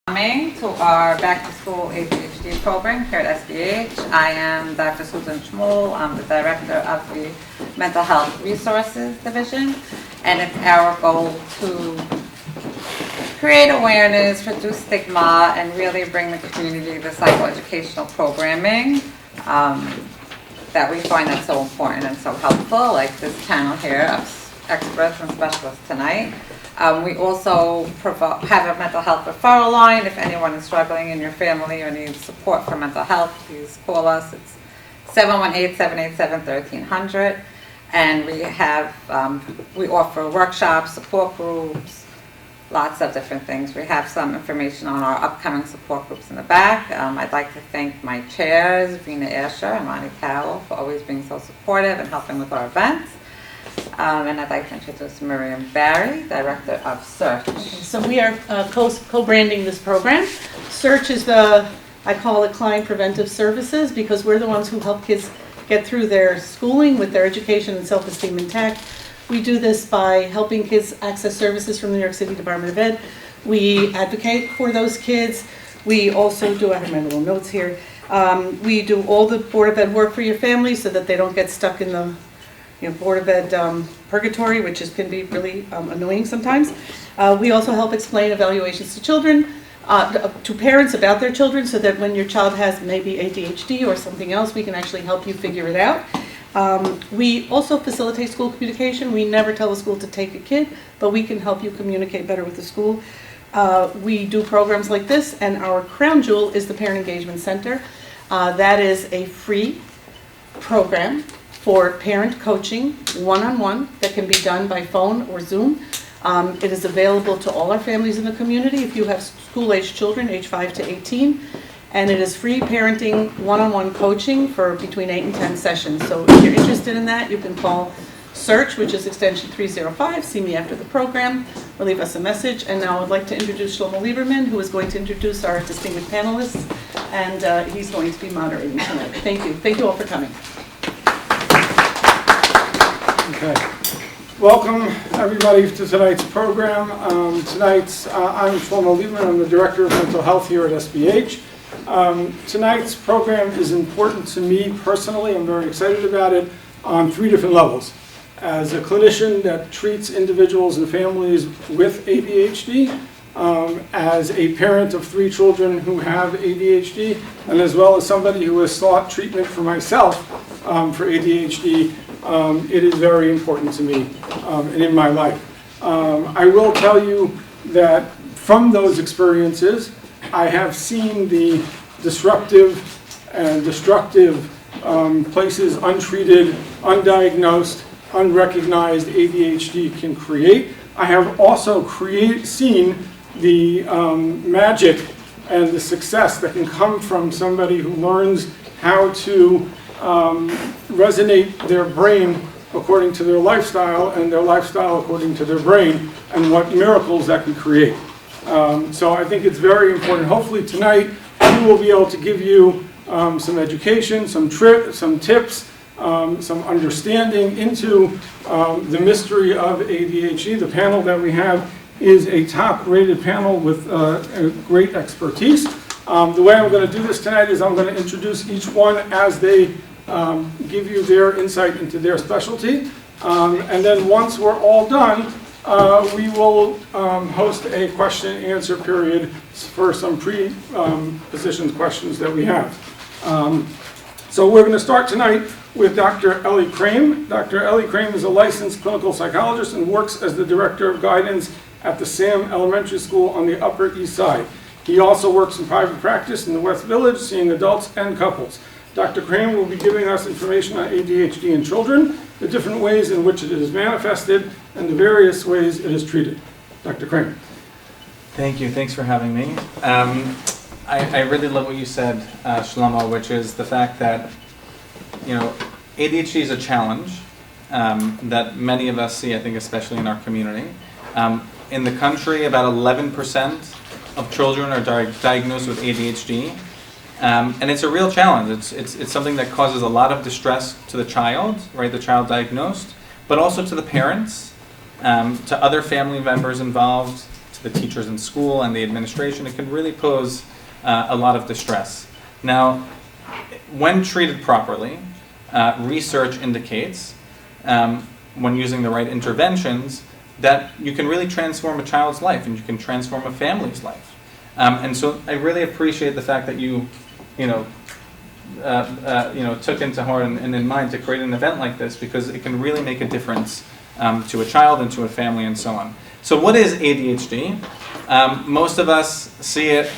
Coming to our Back to School ADHD program here at SBH. I am Dr. Susan Schmuel. I'm the director of the Mental Health Resources Division, and it's our goal to create awareness, reduce stigma, and really bring the community the psychoeducational programming that we find that's so important and so helpful, like this panel here of experts and specialists tonight. We also have a mental health referral line. If anyone is struggling in your family or needs support for mental health, please call us. It's 718-787-1300. And we offer workshops, support groups, lots of different things. We have some information on our upcoming support groups in the back. I'd like to thank my chairs, Vina Asher and Ronnie Cowell, for always being so supportive and helping with our events. And I'd like to introduce Miriam Barry, Director of Search. Okay, so we are co-branding this program. Search is I call it client preventive services, because we're the ones who help kids get through their schooling with their education and self-esteem intact. We do this by helping kids access services from the New York City Department of Ed. We advocate for those kids. We also do, I have my little notes here, we do all the Board of Ed work for your family so that they don't get stuck in the Board of Ed purgatory, which can be really annoying sometimes. We also help explain evaluations to children, to parents about their children, so that when your child has maybe ADHD or something else, we can actually help you figure it out. We also facilitate school communication. We never tell a school to take a kid, but we can help you communicate better with the school. We do programs like this, and our crown jewel is the Parent Engagement Center. That is a free program for parent coaching, one-on-one, that can be done by phone or Zoom. It is available to all our families in the community if you have school-aged children, age 5 to 18, and it is free parenting one-on-one coaching for between 8 and 10 sessions. So if you're interested in that, you can call Search, which is extension 305, see me after the program, or leave us a message. And now I'd like to introduce Shlomo Lieberman, who is going to introduce our distinguished panelists, and he's going to be moderating tonight. Thank you. Thank you all for coming. Okay. Welcome, everybody, to tonight's program. I'm Shlomo Lieberman. I'm the Director of Mental Health here at SBH. Tonight's program is important to me personally. I'm very excited about it on 3 different levels. As a clinician that treats individuals and families with ADHD, as a parent of 3 children who have ADHD, and as well as somebody who has sought treatment for myself for ADHD, it is very important to me and in my life. I will tell you that from those experiences, I have seen the disruptive and destructive places untreated, undiagnosed, unrecognized ADHD can create. I have also seen the magic and the success that can come from somebody who learns how to resonate their brain according to their lifestyle, and their lifestyle according to their brain, and what miracles that can create. So I think it's very important. Hopefully tonight we will be able to give you some education, some tips, some understanding into the mystery of ADHD. The panel that we have is a top-rated panel with great expertise. The way I'm going to do this tonight is I'm going to introduce each one as they give you their insight into their specialty. And then once we're all done, we will host a question and answer period for some pre-positioned questions that we have. So we're going to start tonight with Dr. Ellie Crame. Dr. Ellie Crame is a licensed clinical psychologist and works as the Director of Guidance at the Sam Elementary School on the Upper East Side. He also works in private practice in the West Village, seeing adults and couples. Dr. Crane will be giving us information on ADHD in children, the different ways in which it is manifested, and the various ways it is treated. Dr. Crane. Thank you. Thanks for having me. I really love what you said, Shlomo, which is the fact that, ADHD is a challenge that many of us see, I think, especially in our community. In the country, about 11% of children are diagnosed with ADHD. And it's a real challenge. It's something that causes a lot of distress to the child, right? The child diagnosed, but also to the parents, to other family members involved, to to the teachers in school and the administration, it can really pose a lot of distress. Now, when treated properly, research indicates, when using the right interventions, that you can really transform a child's life and you can transform a family's life. And so I really appreciate the fact that you took into heart and in mind to create an event like this, because it can really make a difference to a child and to a family and so on. So what is ADHD? Most of us see it,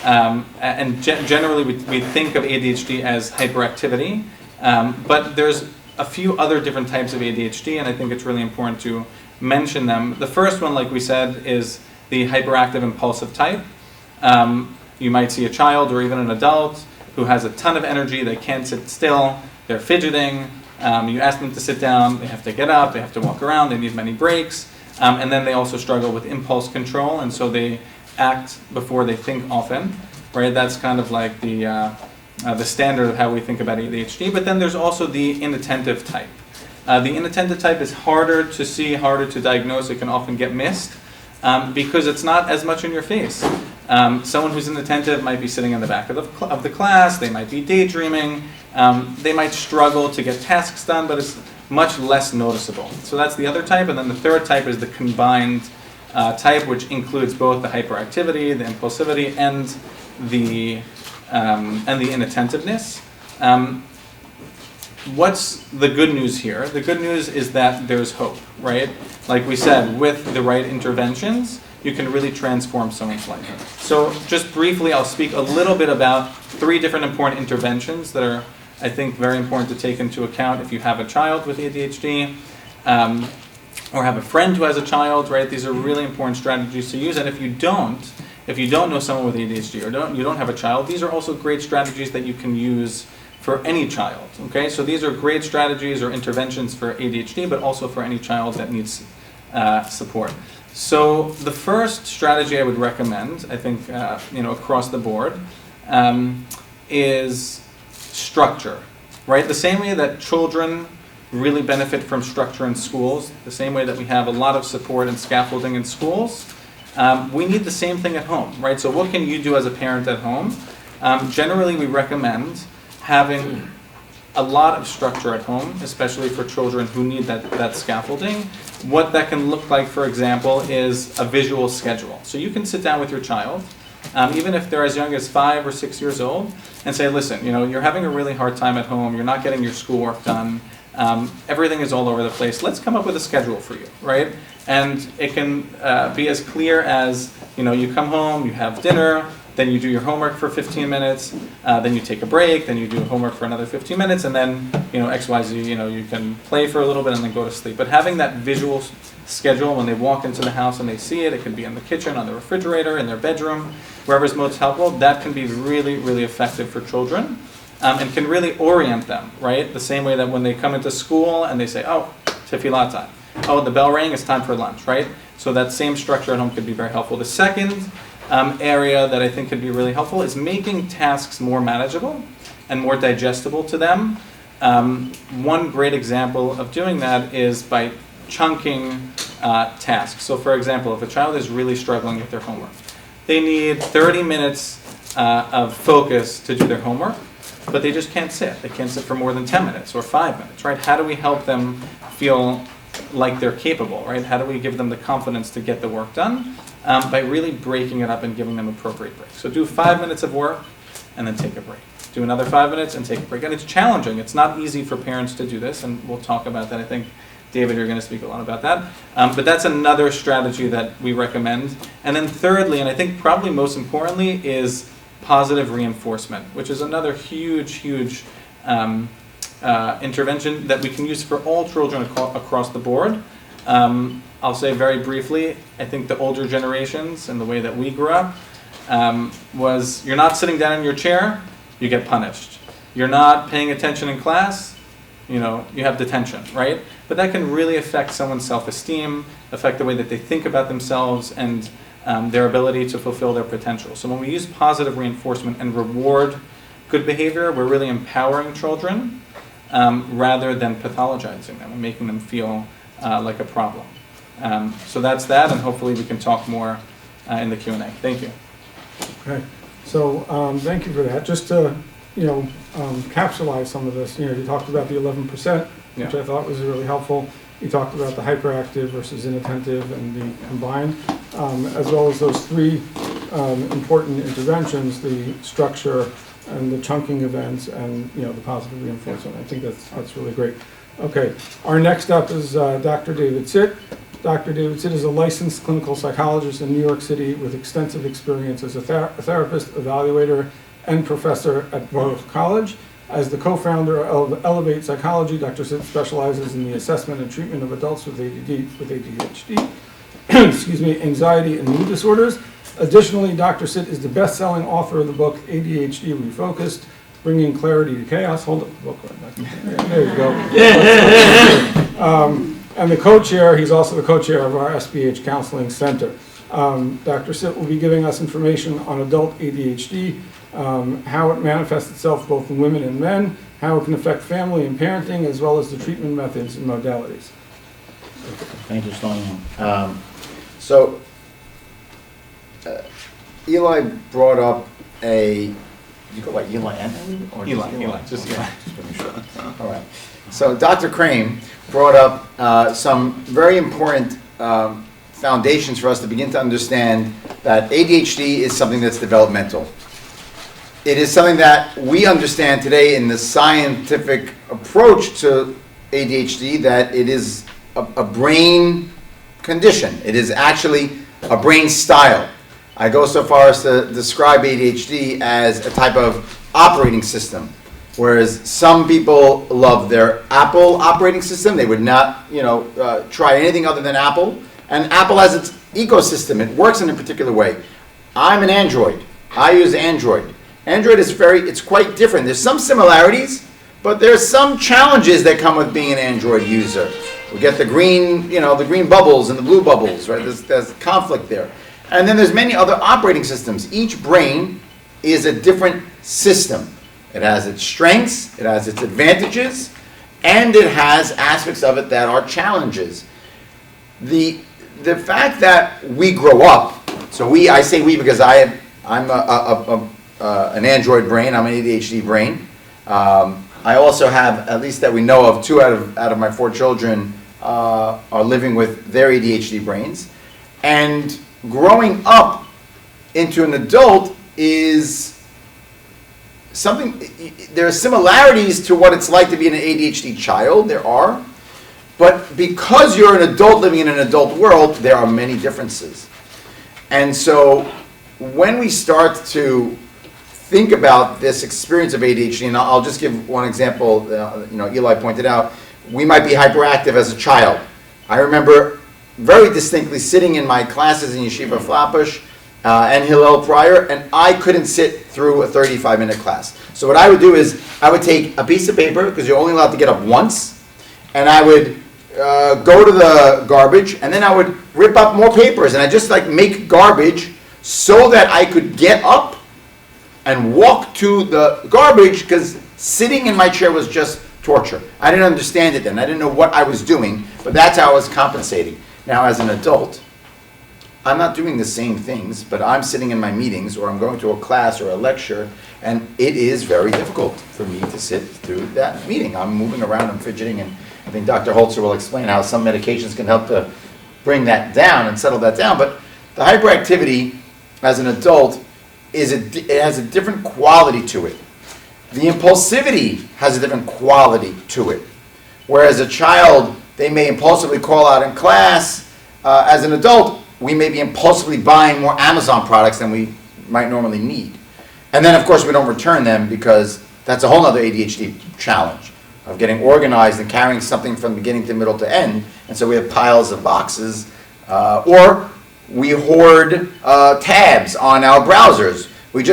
and generally we think of ADHD as hyperactivity, but there's a few other different types of ADHD, and I think it's really important to mention them. The first one, like we said, is the hyperactive impulsive type. You might see a child or even an adult who has a ton of energy, they can't sit still, they're fidgeting, you ask them to sit down, they have to get up, they have to walk around, they need many breaks, and then they also struggle with impulse control, and so they act before they think often, right? That's kind of like the standard of how we think about ADHD. But then there's also the inattentive type. The inattentive type is harder to see, harder to diagnose. It can often get missed because it's not as much in your face. Someone who's inattentive might be sitting in the back of the class, they might be daydreaming, they might struggle to get tasks done, but it's much less noticeable. So that's the other type, and then the third type is the combined type, which includes both the hyperactivity, the impulsivity, and the inattentiveness. What's the good news here? The good news is that there's hope, right? Like we said, with the right interventions, you can really transform someone's life. So just briefly, I'll speak a little bit about 3 different important interventions that are, I think, very important to take into account if you have a child with ADHD, or have a friend who has a child, right? These are really important strategies to use. And if you don't know someone with ADHD or you don't have a child, these are also great strategies that you can use for any child, okay? So these are great strategies or interventions for ADHD, but also for any child that needs support. So the first strategy I would recommend, I think, across the board, is structure, right? The same way that children really benefit from structure in schools, the same way that we have a lot of support and scaffolding in schools, we need the same thing at home, right? So what can you do as a parent at home? Generally, we recommend having a lot of structure at home, especially for children who need that scaffolding. What that can look like, for example, is a visual schedule. So you can sit down with your child, even if they're as young as 5 or 6 years old, and say, listen, you're having a really hard time at home, you're not getting your schoolwork done, everything is all over the place. Let's come up with a schedule for you, right? And it can be as clear as, you come home, you have dinner, then you do your homework for 15 minutes, then you take a break, then you do homework for another 15 minutes, and then, XYZ, you can play for a little bit and then go to sleep. But having that visual schedule when they walk into the house and they see it, it could be in the kitchen, on the refrigerator, in their bedroom, wherever's most helpful, that can be really, really effective for children, and can really orient them, right? The same way that when they come into school and they say, oh, tefillah time. Oh, the bell rang, it's time for lunch, right? So that same structure at home could be very helpful. The second area that I think could be really helpful is making tasks more manageable and more digestible to them. One great example of doing that is by chunking tasks. So for example, if a child is really struggling with their homework, they need 30 minutes of focus to do their homework, but they just can't sit. They can't sit for more than 10 minutes or 5 minutes, right? How do we help them feel like they're capable, right? How do we give them the confidence to get the work done? By really breaking it up and giving them appropriate breaks. So do 5 minutes of work and then take a break. Do another 5 minutes and take a break. And it's challenging. It's not easy for parents to do this, and we'll talk about that. I think, David, you're going to speak a lot about that. But that's another strategy that we recommend. And then thirdly, and I think probably most importantly, is positive reinforcement, which is another huge intervention that we can use for all children across the board. I'll say very briefly, I think the older generations and the way that we grew up was you're not sitting down in your chair, you get punished. You're not paying attention in class, you have detention, right? But that can really affect someone's self-esteem, affect the way that they think about themselves and their ability to fulfill their potential. So when we use positive reinforcement and reward good behavior, we're really empowering children rather than pathologizing them and making them feel like a problem. So that's that, and hopefully we can talk more in the Q&A. Thank you. Okay, so thank you for that. Just to, capsulize some of this, you talked about the 11%, which I thought was really helpful. You talked about the hyperactive versus inattentive and the combined, as well as those three important interventions, the structure and the chunking events and, the positive reinforcement. I think that's really great. Okay, our next up is Dr. David Sitt. Dr. David Sitt is a licensed clinical psychologist in New York City with extensive experience as a therapist, evaluator, and professor at Baruch College. As the co-founder of Elevate Psychology, Dr. Sitt specializes in the assessment and treatment of adults with ADHD, anxiety and mood disorders. Additionally, Dr. Sitt is the best-selling author of the book ADHD Refocused, Bringing Clarity to Chaos. Hold up the book right back. There you go. And the co-chair, he's also the co-chair of our SBH Counseling Center. Dr. Sitt will be giving us information on adult ADHD, how it manifests itself both in women and men, how it can affect family and parenting, as well as the treatment methods and modalities. Thank you, Sloan. So, Eli brought up you go by Eli and or Eli, just Eli. Just making sure. All right. So Dr. Crane brought up some very important foundations for us to begin to understand that ADHD is something that's developmental. It is something that we understand today in the scientific approach to ADHD, that it is a brain condition. It is actually a brain style. I go so far as to describe ADHD as a type of operating system. Whereas some people love their Apple operating system, they would not, try anything other than Apple. And Apple has its ecosystem; it works in a particular way. I'm an Android. I use Android. Android is it's quite different. There's some similarities, but there's some challenges that come with being an Android user. We get the green, the green bubbles and the blue bubbles, right? There's conflict there. And then there's many other operating systems. Each brain is a different system. It has its strengths, it has its advantages, and it has aspects of it that are challenges. The fact that we grow up, so I say we because I'm an Android brain, I'm an ADHD brain. I also have, at least that we know of, 2 out of my 4 children are living with their ADHD brains. And growing up into an adult is something, there are similarities to what it's like to be an ADHD child, there are, but because you're an adult living in an adult world, there are many differences. And so when we start to think about this experience of ADHD, and I'll just give one example, Eli pointed out, we might be hyperactive as a child. I remember very distinctly sitting in my classes in Yeshiva Flatbush and Hillel Pryor, and I couldn't sit through a 35-minute class. So what I would do is I would take a piece of paper, because you're only allowed to get up once, and I would go to the garbage, and then I would rip up more papers, and I just make garbage so that I could get up and walk to the garbage, because sitting in my chair was just torture. I didn't understand it then. I didn't know what I was doing, but that's how I was compensating. Now, as an adult, I'm not doing the same things, but I'm sitting in my meetings, or I'm going to a class or a lecture, and it is very difficult for me to sit through that meeting. I'm moving around, I'm fidgeting, and I think Dr. Holzer will explain how some medications can help to bring that down and settle that down. But the hyperactivity as an adult it has a different quality to it. The impulsivity has a different quality to it. Whereas a child, they may impulsively call out in class. As an adult, we may be impulsively buying more Amazon products than we might normally need. And then, of course, we don't return them, because that's a whole other ADHD challenge of getting organized and carrying something from beginning to middle to end. And so we have piles of boxes. Or we hoard tabs on our browsers. We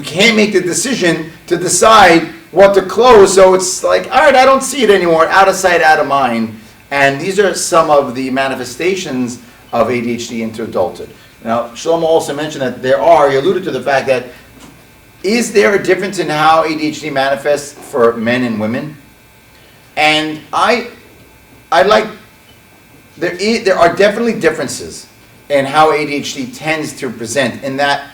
can't make the decision to decide what to close, so it's like, all right, I don't see it anymore, out of sight, out of mind. And these are some of the manifestations of ADHD into adulthood. Now, Shlomo also mentioned that he alluded to the fact that, is there a difference in how ADHD manifests for men and women? And there are definitely differences. in how ADHD tends to present, in that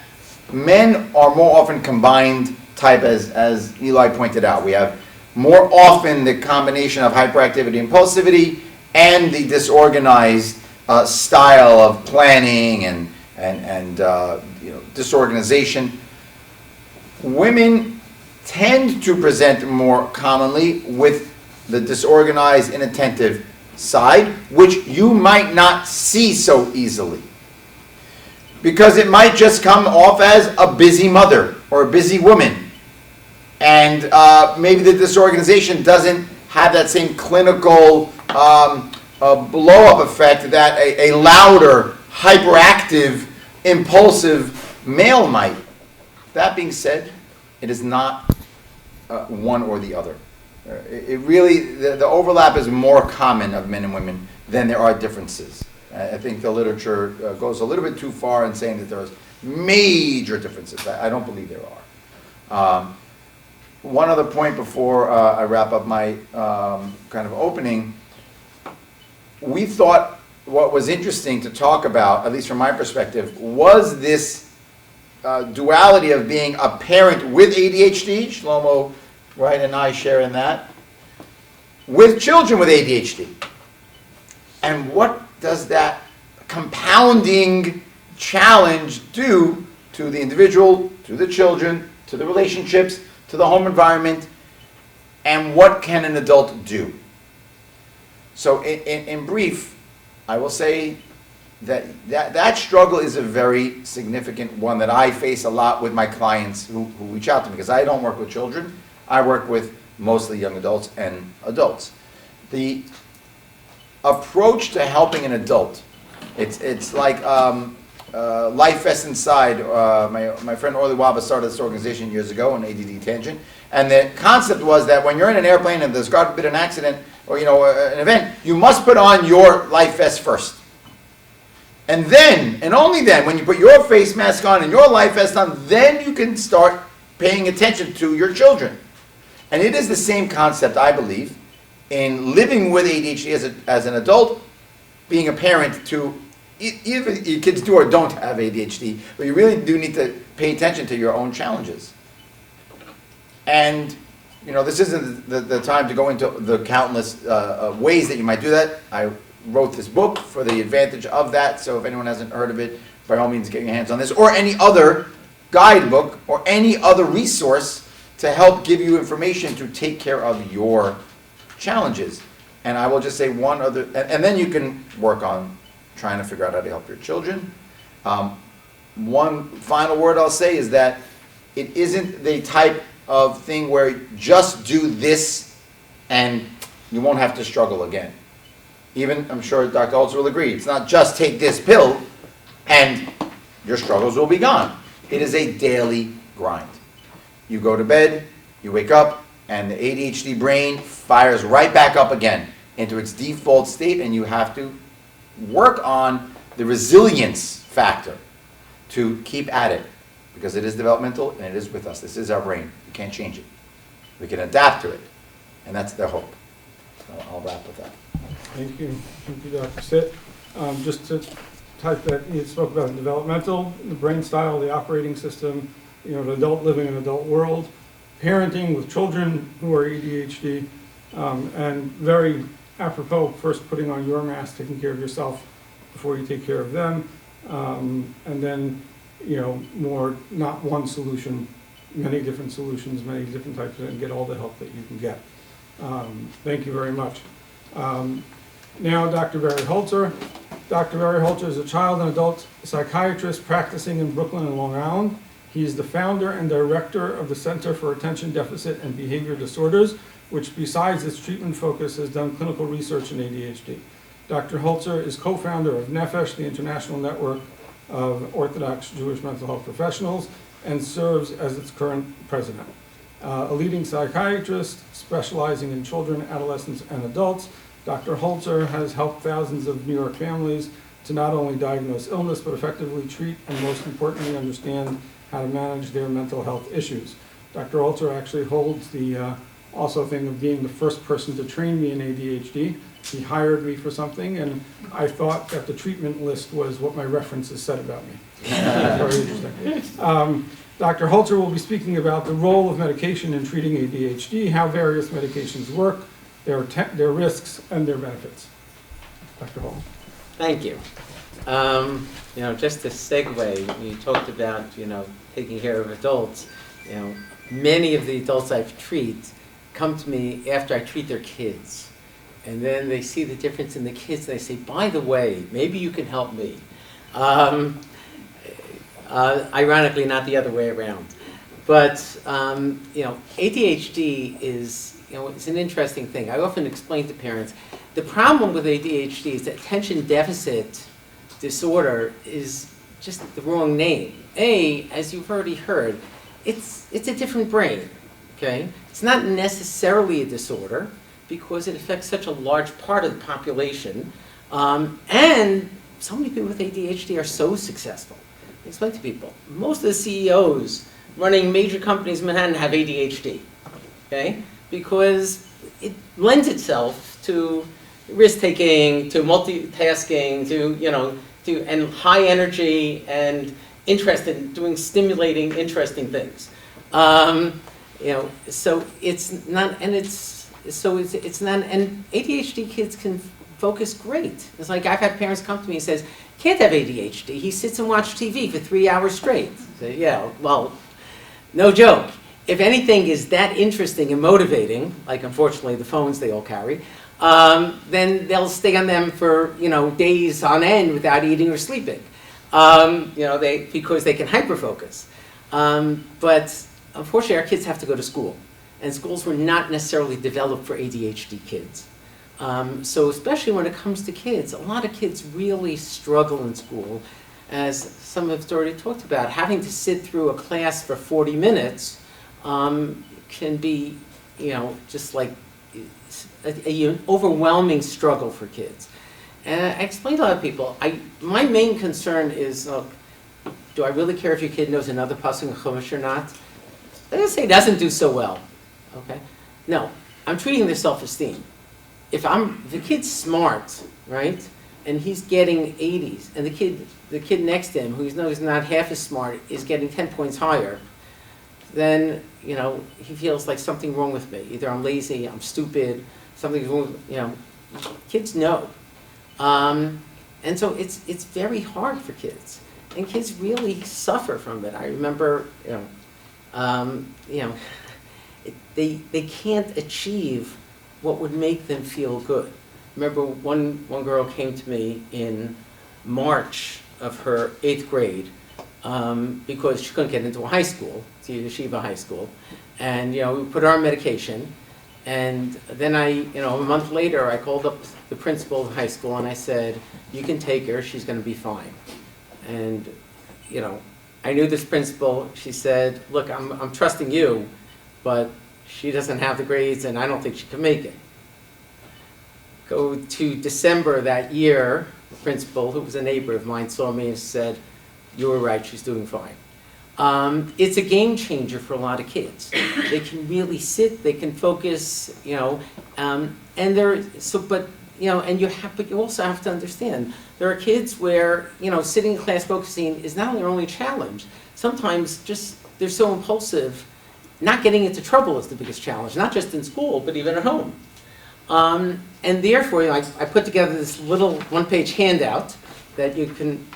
men are more often combined type, as Eli pointed out. We have more often the combination of hyperactivity, impulsivity, and the disorganized style of planning and disorganization. Women tend to present more commonly with the disorganized, inattentive side, which you might not see so easily, because it might just come off as a busy mother or a busy woman, and maybe the disorganization doesn't have that same clinical blow-up effect that a louder, hyperactive, impulsive male might. That being said, it is not one or the other. It really, the overlap is more common of men and women than there are differences. I think the literature goes a little bit too far in saying that there's major differences. I don't believe there are. One other point before I wrap up my kind of opening. We thought what was interesting to talk about, at least from my perspective, was this duality of being a parent with ADHD, Shlomo, right, and I share in that, with children with ADHD. And what does that compounding challenge do to the individual, to the children, to the relationships, to the home environment, and what can an adult do? So in brief, I will say that struggle is a very significant one that I face a lot with my clients who reach out to me, because I don't work with children. I work with mostly young adults and adults. The approach to helping an adult, it's like Life Vest Inside. My friend Orly Waba started this organization years ago on ADD Tangent, and the concept was that when you're in an airplane and there's God forbid an accident or an event, you must put on your life vest first. And then, and only then, when you put your face mask on and your life vest on, then you can start paying attention to your children. And it is the same concept, I believe, in living with ADHD as an adult, being a parent to, either your kids do or don't have ADHD, but you really do need to pay attention to your own challenges. And, this isn't the time to go into the countless ways that you might do that. I wrote this book for the advantage of that, so if anyone hasn't heard of it, by all means get your hands on this, or any other guidebook, or any other resource to help give you information to take care of your challenges. And I will just say one other, and then you can work on trying to figure out how to help your children. One final word I'll say is that it isn't the type of thing where just do this and you won't have to struggle again. Even, I'm sure Dr. Holtz will agree, it's not just take this pill and your struggles will be gone. It is a daily grind. You go to bed, you wake up, and the ADHD brain fires right back up again into its default state, and you have to work on the resilience factor to keep at it, because it is developmental and it is with us. This is our brain. You can't change it. We can adapt to it, and that's the hope. So I'll wrap with that. Thank you. Thank you, Dr. Sitt. Just to type that, you spoke about developmental, the brain style, the operating system, the adult living in an adult world, parenting with children who are ADHD, and very apropos, first putting on your mask, taking care of yourself before you take care of them, and then, more not one solution, many different solutions, many different types, and get all the help that you can get. Thank you very much. Now, Dr. Barry Holzer. Dr. Barry Holzer is a child and adult psychiatrist practicing in Brooklyn and Long Island. He is the founder and director of the Center for Attention Deficit and Behavior Disorders, which besides its treatment focus has done clinical research in ADHD. Dr. Holzer is co-founder of NEFESH, the International Network of Orthodox Jewish Mental Health Professionals, and serves as its current president. A leading psychiatrist specializing in children, adolescents, and adults, Dr. Holzer has helped thousands of New York families to not only diagnose illness, but effectively treat and most importantly understand how to manage their mental health issues. Dr. Holzer actually holds the also thing of being the first person to train me in ADHD, He hired me for something, and I thought that the treatment list was what my references said about me. Very interesting. Dr. Holzer will be speaking about the role of medication in treating ADHD, how various medications work, their risks, and their benefits. Dr. Holzer. Thank you. Just to segue, you talked about, taking care of adults. Many of the adults I treat come to me after I treat their kids. And then they see the difference in the kids, and they say, by the way, maybe you can help me. Ironically, not the other way around. But, ADHD is, it's an interesting thing. I often explain to parents, the problem with ADHD is that attention deficit disorder is just the wrong name. As you've already heard, it's a different brain, okay? It's not necessarily a disorder because it affects such a large part of the population. And so many people with ADHD are so successful. I explain to people, most of the CEOs running major companies in Manhattan have ADHD, okay? Because it lends itself to risk-taking, to multitasking, and high energy and interest in doing stimulating, interesting things. So it's not, and it's not, and ADHD kids can focus great. It's like I've had parents come to me and says, "Can't have ADHD. He sits and watches TV for 3 hours straight." I say, yeah, well, no joke. If anything is that interesting and motivating, like unfortunately the phones they all carry, then they'll stay on them for days on end without eating or sleeping, because they can hyperfocus. But unfortunately, our kids have to go to school, and schools were not necessarily developed for ADHD kids. So especially when it comes to kids, a lot of kids really struggle in school, as some have already talked about. Having to sit through a class for 40 minutes can be, just like an overwhelming struggle for kids. And I explain to a lot of people, my main concern is, do I really care if your kid knows another pasuk in Chumash or not? Let's say he doesn't do so well, okay? No, I'm treating their self-esteem. If the kid's smart, right, and he's getting 80s, and the kid next to him, who knows he's not half as smart, is getting 10 points higher, then, he feels like something wrong with me. Either I'm lazy, I'm stupid, something's wrong, kids know. And so it's very hard for kids. And kids really suffer from it. I remember, they can't achieve what would make them feel good. Remember one girl came to me in March of her 8th grade, because she couldn't get into a high school, to Yeshiva High School, and we put her on medication, and then a month later I called up the principal of the high school and I said, "You can take her, she's going to be fine." And I knew this principal. She said, "Look, I'm trusting you, but she doesn't have the grades and I don't think she can make it." Go to December that year, the principal, who was a neighbor of mine, saw me and said, "You were right, she's doing fine." It's a game changer for a lot of kids. They can really sit, they can focus, and but you also have to understand, there are kids where, sitting in class focusing is not their only challenge. Sometimes just, they're so impulsive, not getting into trouble is the biggest challenge, not just in school, but even at home. And therefore, I put together this little one-page handout that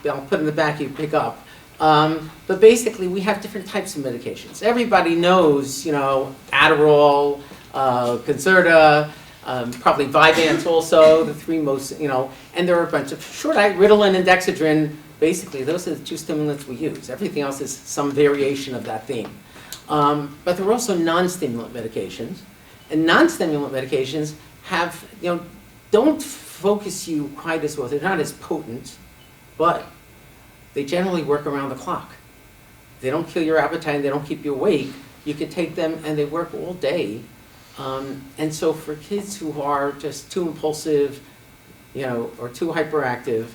I'll put in the back, you pick up. But basically, we have different types of medications. Everybody knows, Adderall, Concerta, probably Vyvanse also, the three most, and there are a bunch of short, Ritalin and Dexedrine. Basically, those are the two stimulants we use. Everything else is some variation of that theme. But there are also non-stimulant medications, and non-stimulant medications have, don't focus you quite as well. They're not as potent, but they generally work around the clock. They don't kill your appetite, they don't keep you awake. You can take them and they work all day. And so for kids who are just too impulsive, or too hyperactive,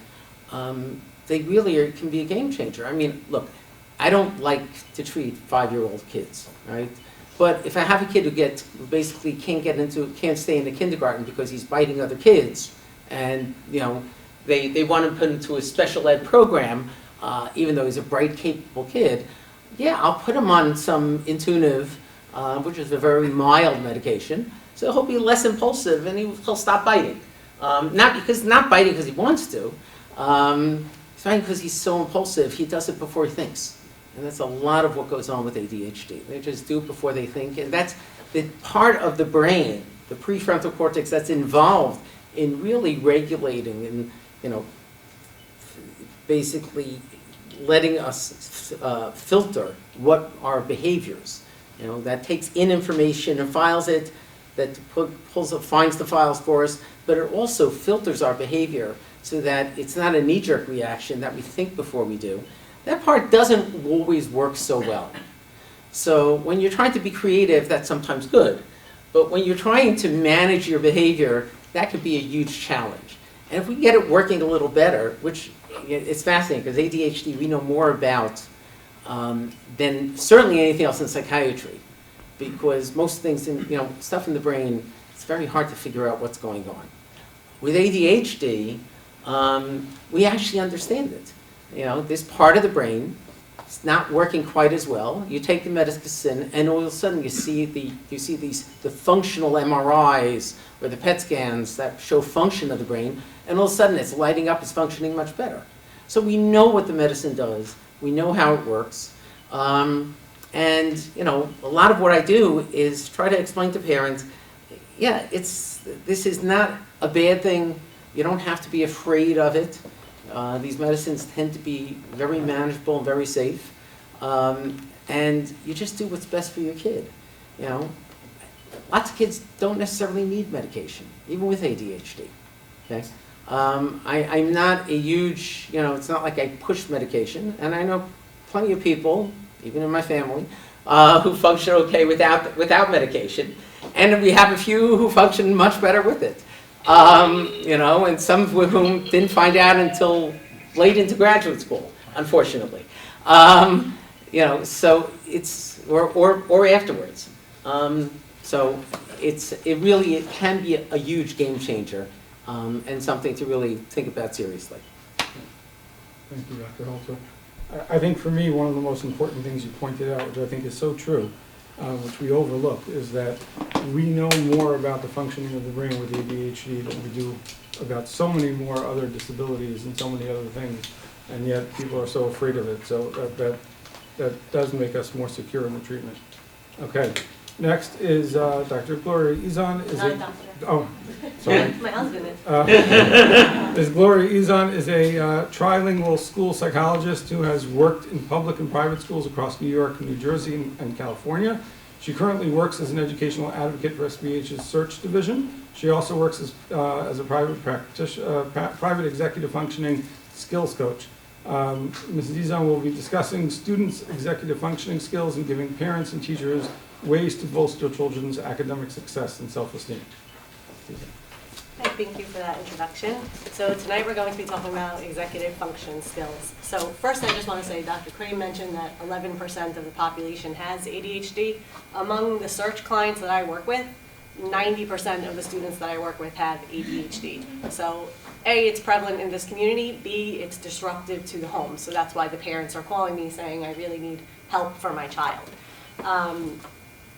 they really can be a game changer. I mean, look, I don't like to treat 5-year-old kids, right? But if I have a kid who basically can't stay in the kindergarten because he's biting other kids, and they want to put him into a special ed program, even though he's a bright, capable kid, yeah, I'll put him on some Intuitive, which is a very mild medication, so he'll be less impulsive and he'll stop biting. Not biting because he wants to, it's biting because he's so impulsive, he does it before he thinks. And that's a lot of what goes on with ADHD. They just do it before they think, and that's the part of the brain, the prefrontal cortex, that's involved in really regulating and, basically letting us filter what our behaviors. That takes in information and files it, that finds the files for us, but it also filters our behavior so that it's not a knee-jerk reaction that we think before we do. That part doesn't always work so well. So when you're trying to be creative, that's sometimes good. But when you're trying to manage your behavior, that could be a huge challenge. And if we get it working a little better, which it's fascinating because ADHD we know more about than certainly anything else in psychiatry. Because most things, stuff in the brain, it's very hard to figure out what's going on. With ADHD, we actually understand it. This part of the brain is not working quite as well. You take the medicine, and all of a sudden you see the functional MRIs or the PET scans that show function of the brain, and all of a sudden it's lighting up, it's functioning much better. So we know what the medicine does. We know how it works. And a lot of what I do is try to explain to parents, yeah, this is not a bad thing. You don't have to be afraid of it. These medicines tend to be very manageable and very safe. And you just do what's best for your kid. Lots of kids don't necessarily need medication, even with ADHD. Okay? I'm not a huge, it's not like I push medication, and I know plenty of people, even in my family, who function okay without medication, and we have a few who function much better with it. And some of whom didn't find out until late into graduate school, unfortunately. So it's, or afterwards. So it can be a huge game changer, and something to really think about seriously. Thank you, Dr. Holter. I think for me, one of the most important things you pointed out, which I think is so true, which we overlook, is that we know more about the functioning of the brain with ADHD than we do about so many more other disabilities and so many other things, and yet people are so afraid of it. So that does make us more secure in the treatment. Okay, next is Dr. Gloria Izan. Oh, sorry. My husband is. Ms. Gloria Izan is a trilingual school psychologist who has worked in public and private schools across New York, New Jersey, and California. She currently works as an educational advocate for SBH's Search Division. She also works as a private executive functioning skills coach. Ms. Izan will be discussing students' executive functioning skills and giving parents and teachers ways to bolster children's academic success and self-esteem. Hi, thank you for that introduction. So tonight we're going to be talking about executive function skills. So first I just want to say Dr. Crane mentioned that 11% of the population has ADHD. Among the search clients that I work with, 90% of the students that I work with have ADHD. So A, it's prevalent in this community, B, it's disruptive to the home. So that's why the parents are calling me saying I really need help for my child.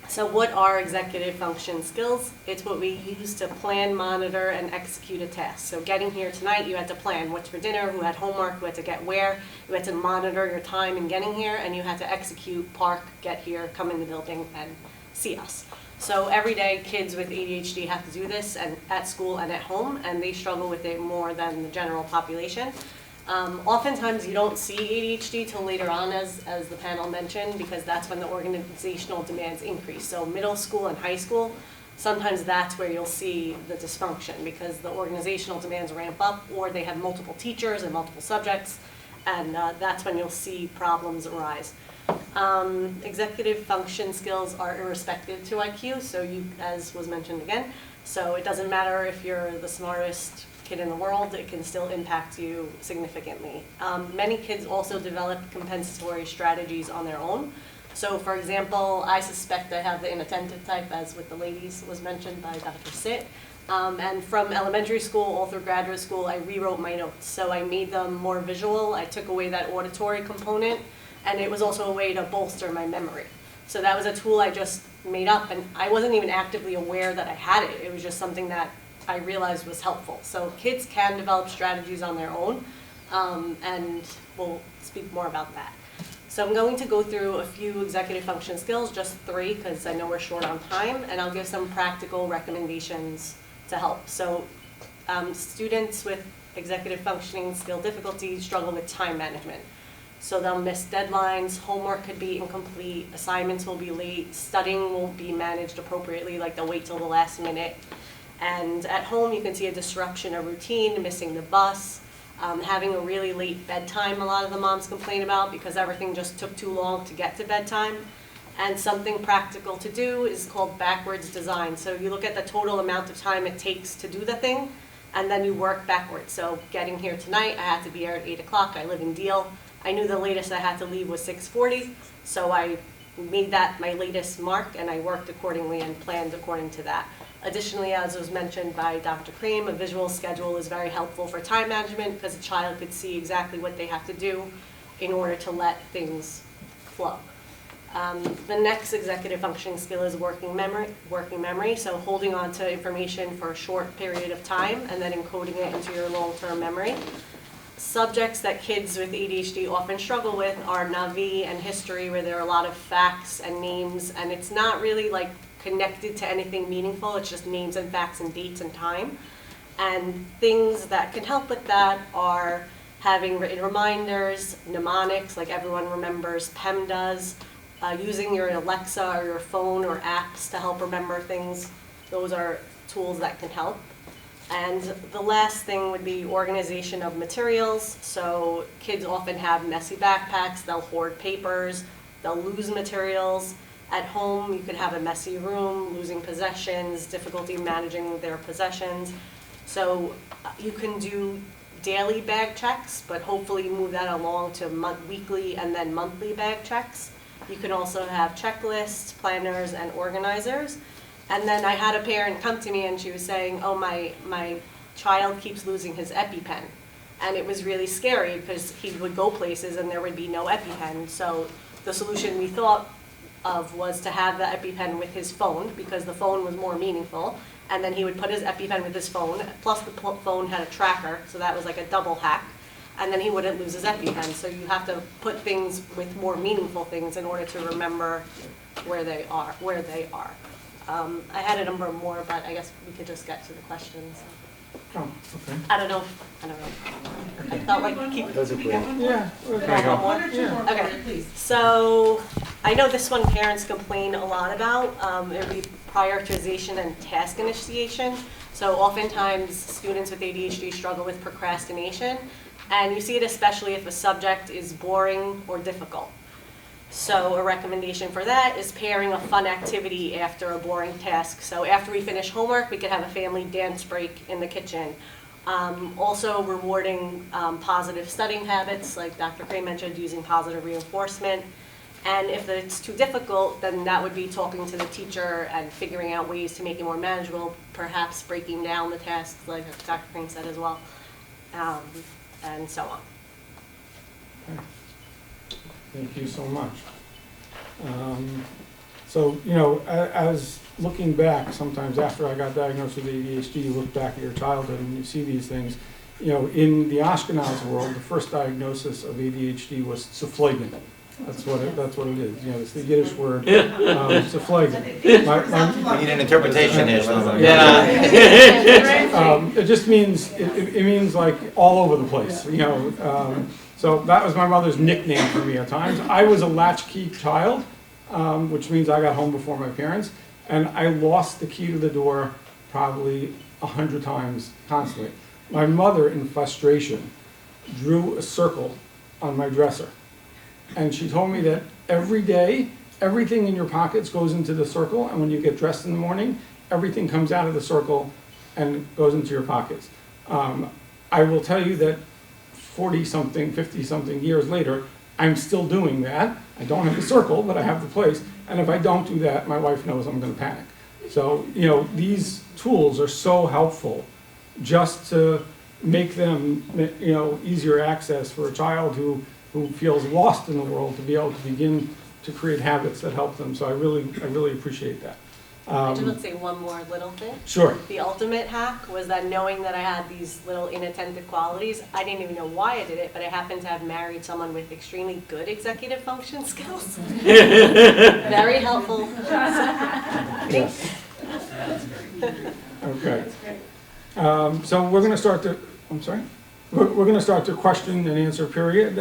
So what are executive function skills? It's what we use to plan, monitor, and execute a task. So getting here tonight, you had to plan what's for dinner, who had homework, who had to get where, you had to monitor your time in getting here, and you had to execute, park, get here, come in the building, and see us. So every day, kids with ADHD have to do this, and at school and at home, and they struggle with it more than the general population. Oftentimes you don't see ADHD till later on, as the panel mentioned, because that's when the organizational demands increase. So middle school and high school, sometimes that's where you'll see the dysfunction because the organizational demands ramp up, or they have multiple teachers and multiple subjects, and that's when you'll see problems arise. Executive function skills are irrespective to IQ, so as was mentioned again, so it doesn't matter if you're the smartest kid in the world, it can still impact you significantly. Many kids also develop compensatory strategies on their own. So for example, I suspect I have the inattentive type, as with the ladies was mentioned by Dr. Sitt. And from elementary school all through graduate school, I rewrote my notes. So I made them more visual. I took away that auditory component, and it was also a way to bolster my memory. So that was a tool I just made up, and I wasn't even actively aware that I had it. It was just something that I realized was helpful. So kids can develop strategies on their own, and we'll speak more about that. So I'm going to go through a few executive function skills, just 3, because I know we're short on time, and I'll give some practical recommendations to help. So students with executive functioning skill difficulties struggle with time management. So they'll miss deadlines, homework could be incomplete, assignments will be late, studying won't be managed appropriately, like they'll wait till the last minute. And at home you can see a disruption of routine, missing the bus, having a really late bedtime, a lot of the moms complain about because everything just took too long to get to bedtime. And something practical to do is called backwards design. So you look at the total amount of time it takes to do the thing, and then you work backwards. So getting here tonight, I had to be here at 8 o'clock. I live in Deal. I knew the latest I had to leave was 6:40, so I made that my latest mark, and I worked accordingly and planned according to that. Additionally, as was mentioned by Dr. Cream, a visual schedule is very helpful for time management because a child could see exactly what they have to do in order to let things flow. The next executive functioning skill is working memory, so holding on to information for a short period of time and then encoding it into your long-term memory. Subjects that kids with ADHD often struggle with are Navi and history, where there are a lot of facts and names, and it's not really like connected to anything meaningful. It's just names and facts and dates and time. And things that can help with that are having written reminders, mnemonics, like everyone remembers PEMDAS, using your Alexa or your phone or apps to help remember things. Those are tools that can help. And the last thing would be organization of materials. So kids often have messy backpacks, they'll hoard papers, they'll lose materials. At home, you could have a messy room, losing possessions, difficulty managing their possessions. So you can do daily bag checks, but hopefully move that along to weekly and then monthly bag checks. You can also have checklists, planners, and organizers. And then I had a parent come to me and she was saying, oh, my child keeps losing his EpiPen. And it was really scary because he would go places and there would be no EpiPen. So the solution we thought of was to have the EpiPen with his phone, because the phone was more meaningful. And then he would put his EpiPen with his phone, plus the phone had a tracker, so that was like a double hack. And then he wouldn't lose his EpiPen. So you have to put things with more meaningful things in order to remember where they are. I had a number more, but I guess we could just get to the questions. Oh, okay. I don't know. I felt like keep. Those are great. Yeah. One or two more, Okay. Cory, please. So I know this one parents complain a lot about. It would be prioritization and task initiation. So oftentimes students with ADHD struggle with procrastination, and you see it especially if a subject is boring or difficult. So a recommendation for that is pairing a fun activity after a boring task. So after we finish homework, we could have a family dance break in the kitchen. Also rewarding positive studying habits, like Dr. Gray mentioned, using positive reinforcement. And if it's too difficult, then that would be talking to the teacher and figuring out ways to make it more manageable, perhaps breaking down the tasks, like Dr. Green said as well, and so on. Thank you so much. So, you know, as looking back, sometimes after I got diagnosed with ADHD, you look back at your childhood and you see these things. You know, in the Ashkenaz world, the first diagnosis of ADHD was Zerflagen. That's what it is. You know, it's the Yiddish word, Zerflagen. We need an interpretation here. Yeah. It just means, it means like all over the place, you know. So that was my mother's nickname for me at times. I was a latchkey child, which means I got home before my parents, and I lost the key to the door probably 100 times constantly. My mother, in frustration, drew a circle on my dresser, and she told me that every day, everything in your pockets goes into the circle, and when you get dressed in the morning, everything comes out of the circle and goes into your pockets. I will tell you that 40-something, 50-something years later, I'm still doing that. I don't have the circle, but I have the place. And if I don't do that, my wife knows I'm going to panic. So, you know, these tools are so helpful just to make them, you know, easier access for a child who feels lost in the world to be able to begin to create habits that help them. So I really appreciate that. I just want to say one more little thing. Sure. The ultimate hack was that knowing that I had these little inattentive qualities, I didn't even know why I did it, but I happened to have married someone with extremely good executive function skills. Very helpful. Yes. Okay. So we're going to start the, I'm sorry? We're going to start the question and answer period.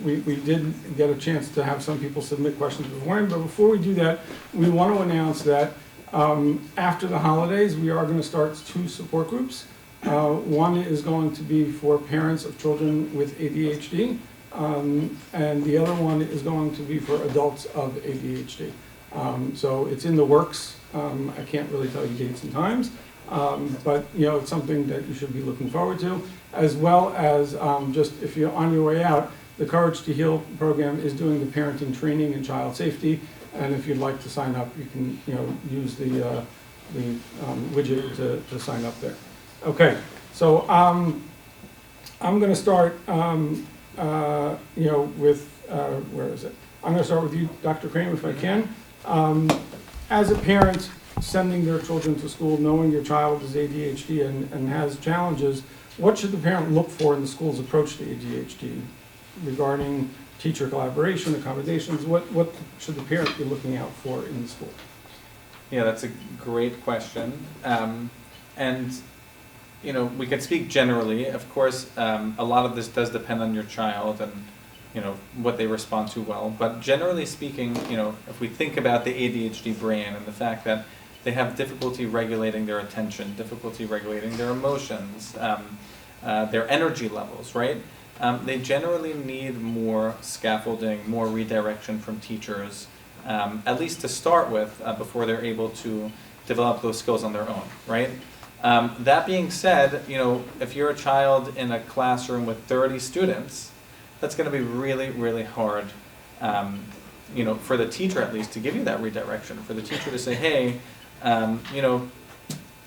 We did get a chance to have some people submit questions beforehand, but before we do that, we want to announce that after the holidays, we are going to start 2 support groups. One is going to be for parents of children with ADHD, and the other one is going to be for adults of ADHD. So it's in the works. I can't really tell you dates and times, but you know, it's something that you should be looking forward to, as well as just if you're on your way out, the Courage to Heal program is doing the parenting training and child safety. And if you'd like to sign up, you can, you know, use the widget to sign up there. Okay, so I'm going to start, you know, with where is it? I'm going to start with you, Dr. Crane, if I can. As a parent sending their children to school, knowing your child is ADHD and has challenges, what should the parent look for in the school's approach to ADHD regarding teacher collaboration, accommodations? What should the parent be looking out for in the school? Yeah, that's a great question. And, you know, we can speak generally. Of course, a lot of this does depend on your child and, you know, what they respond to well. But generally speaking, you know, if we think about the ADHD brain and the fact that they have difficulty regulating their attention, difficulty regulating their emotions, their energy levels, right? They generally need more scaffolding, more redirection from teachers, at least to start with, before they're able to develop those skills on their own, right? That being said, you know, if you're a child in a classroom with 30 students, that's going to be really, really hard, you know, for the teacher at least to give you that redirection, for the teacher to say, hey, you know,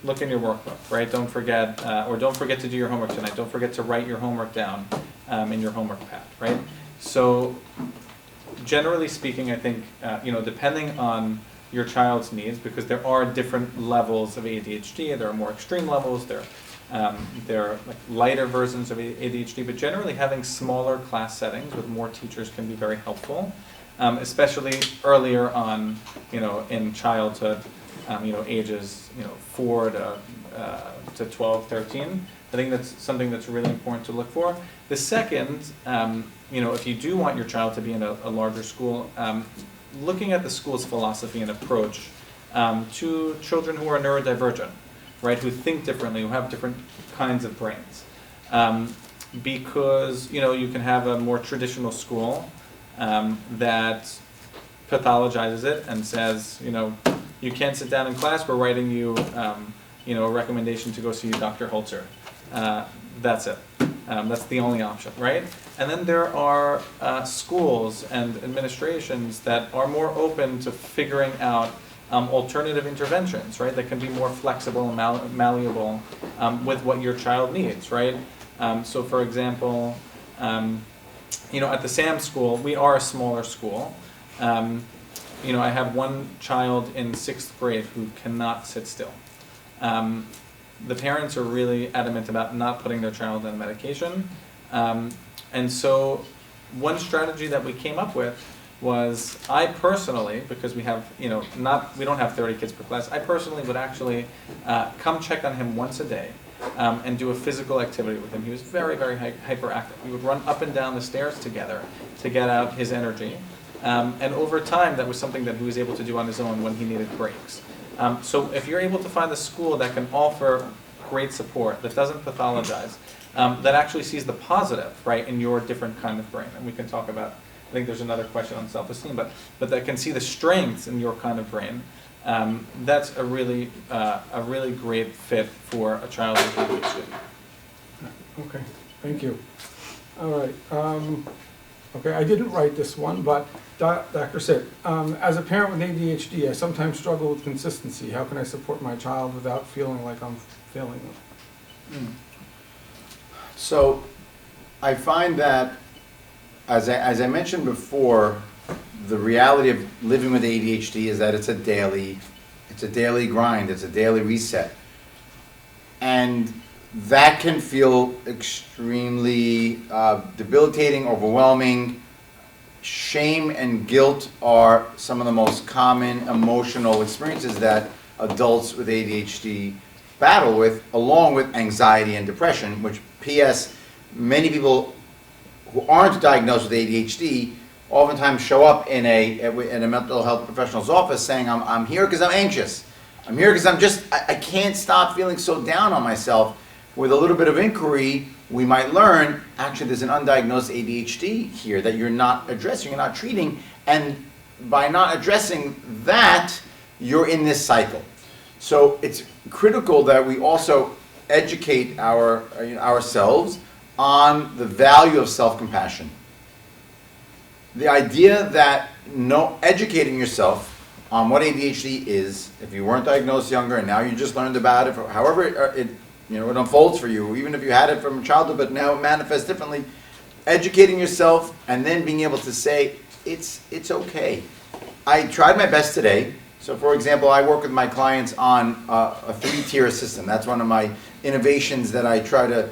look in your workbook, right? Don't forget, or don't forget to do your homework tonight. Don't forget to write your homework down in your homework pad, right? So generally speaking, I think, you know, depending on your child's needs, because there are different levels of ADHD, there are more extreme levels, there are like lighter versions of ADHD, but generally having smaller class settings with more teachers can be very helpful, especially earlier on, you know, in childhood, you know, ages, you know, 4 to 12, 13. I think that's something that's really important to look for. The second, you know, if you do want your child to be in a larger school, looking at the school's philosophy and approach to children who are neurodivergent, right, who think differently, who have different kinds of brains. Because, you know, you can have a more traditional school that pathologizes it and says, you know, you can't sit down in class, we're writing you, you know, a recommendation to go see Dr. Holzer. That's it. That's the only option, right? And then there are schools and administrations that are more open to figuring out alternative interventions, right? That can be more flexible and malleable with what your child needs, right? So for example, you know, at the SAM school, we are a smaller school. You know, I have one child in 6th grade who cannot sit still. The parents are really adamant about not putting their child on medication. And so one strategy that we came up with was I personally, because we have, you know, we don't have 30 kids per class, I personally would actually come check on him once a day and do a physical activity with him. He was very, very hyperactive. We would run up and down the stairs together to get out his energy. And over time, that was something that he was able to do on his own when he needed breaks. So if you're able to find a school that can offer great support, that doesn't pathologize, that actually sees the positive, right, in your different kind of brain, and we can talk about, I think there's another question on self-esteem, but that can see the strengths in your kind of brain, that's a really great fit for a child with ADHD. Okay, thank you. All right. Okay, I didn't write this one, but Dr. Sit, as a parent with ADHD, I sometimes struggle with consistency. How can I support my child without feeling like I'm failing them? So I find that, as I mentioned before, the reality of living with ADHD is that it's a daily grind, it's a daily reset. And that can feel extremely debilitating, overwhelming. Shame and guilt are some of the most common emotional experiences that adults with ADHD battle with, along with anxiety and depression, which, P.S., many people who aren't diagnosed with ADHD oftentimes show up in a mental health professional's office saying, I'm here because I'm anxious. I'm here because I can't stop feeling so down on myself. With a little bit of inquiry, we might learn, actually there's an undiagnosed ADHD here that you're not addressing, you're not treating, and by not addressing that, you're in this cycle. So it's critical that we also educate ourselves on the value of self-compassion. The idea that educating yourself on what ADHD is, if you weren't diagnosed younger and now you just learned about it, however it unfolds for you, even if you had it from childhood but now it manifests differently, educating yourself and then being able to say, it's okay. I tried my best today. So for example, I work with my clients on a 3-tier system. That's one of my innovations that I try to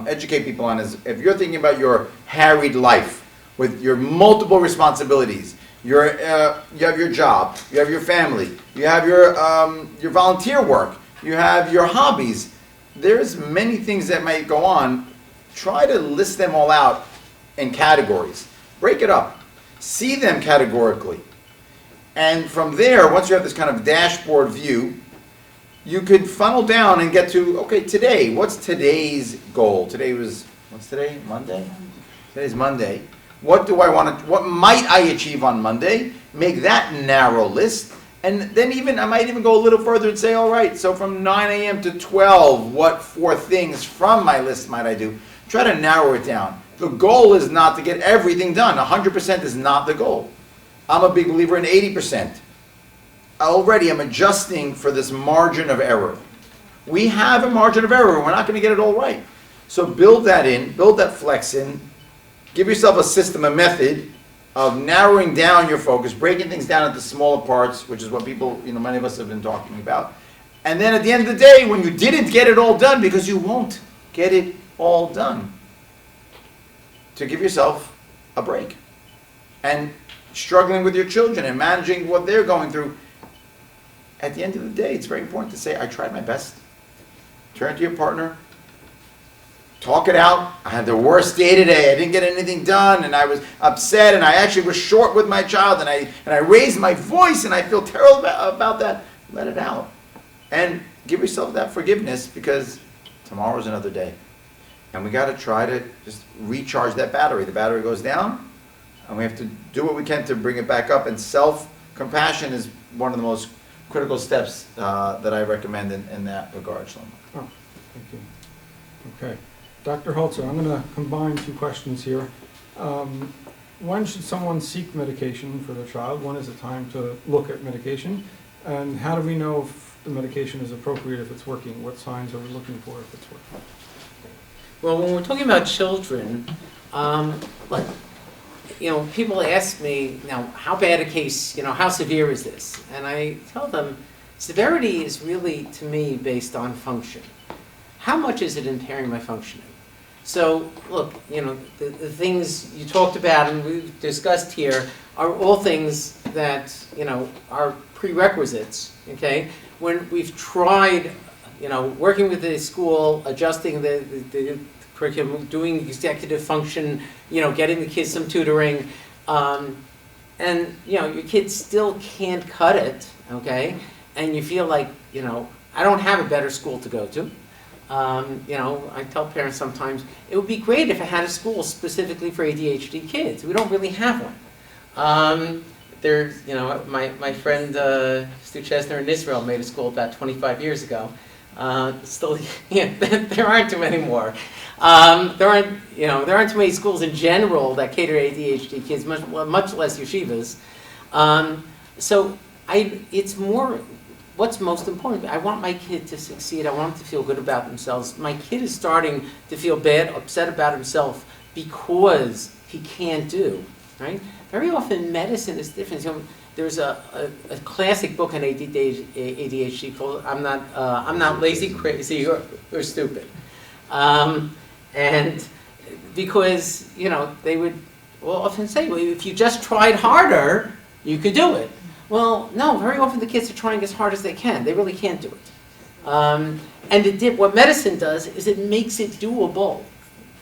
educate people on, is if you're thinking about your harried life with your multiple responsibilities, you have your job, you have your family, you have your volunteer work, you have your hobbies. There's many things that might go on. Try to list them all out in categories. Break it up. See them categorically. And from there, once you have this kind of dashboard view, you could funnel down and get to, okay, today, what's today's goal? What's today? Monday? Today's Monday. What might I achieve on Monday? Make that narrow list. And then I might even go a little further and say, all right, so from 9 a.m. to 12, what 4 things from my list might I do? Try to narrow it down. The goal is not to get everything done. 100% is not the goal. I'm a big believer in 80%. Already I'm adjusting for this margin of error. We have a margin of error. We're not going to get it all right. So build that in, build that flex in, give yourself a system, a method of narrowing down your focus, breaking things down into smaller parts, which is what people, many of us have been talking about. And then at the end of the day, when you didn't get it all done, because you won't get it all done, to give yourself a break. And struggling with your children and managing what they're going through, at the end of the day, it's very important to say, I tried my best. Turn to your partner. Talk it out. I had the worst day today. I didn't get anything done, and I was upset, and I actually was short with my child, and I raised my voice, and I feel terrible about that. Let it out. And give yourself that forgiveness, because tomorrow's another day. And we got to try to just recharge that battery. The battery goes down, and we have to do what we can to bring it back up. And self-compassion is one of the most critical steps that I recommend in that regard, Shlomo. Oh, thank you. Okay. Dr. Holzer, I'm going to combine 2 questions here. When should someone seek medication for their child? When is it time to look at medication? And how do we know if the medication is appropriate, if it's working? What signs are we looking for if it's working? Well, when we're talking about children, people ask me, how bad a case, how severe is this? And I tell them, severity is really, to me, based on function. How much is it impairing my functioning? So, look, the things you talked about and we've discussed here are all things that, are prerequisites, okay? When we've tried, working with the school, adjusting the curriculum, doing executive function, getting the kids some tutoring, and, your kids still can't cut it, okay? And you feel like, I don't have a better school to go to. I tell parents sometimes, it would be great if I had a school specifically for ADHD kids. We don't really have one. My friend Stu Chesner in Israel made a school about 25 years ago. Still, yeah, there aren't too many more. There aren't too many schools in general that cater to ADHD kids, much less yeshivas. So it's more, what's most important, I want my kid to succeed, I want them to feel good about themselves. My kid is starting to feel bad, upset about himself because he can't do, right? Very often medicine is different. So there's a classic book on ADHD called I'm Not Lazy, Crazy, or Stupid. And because, they would often say, well, if you just tried harder, you could do it. Well, no, very often the kids are trying as hard as they can. They really can't do it. And what medicine does is it makes it doable,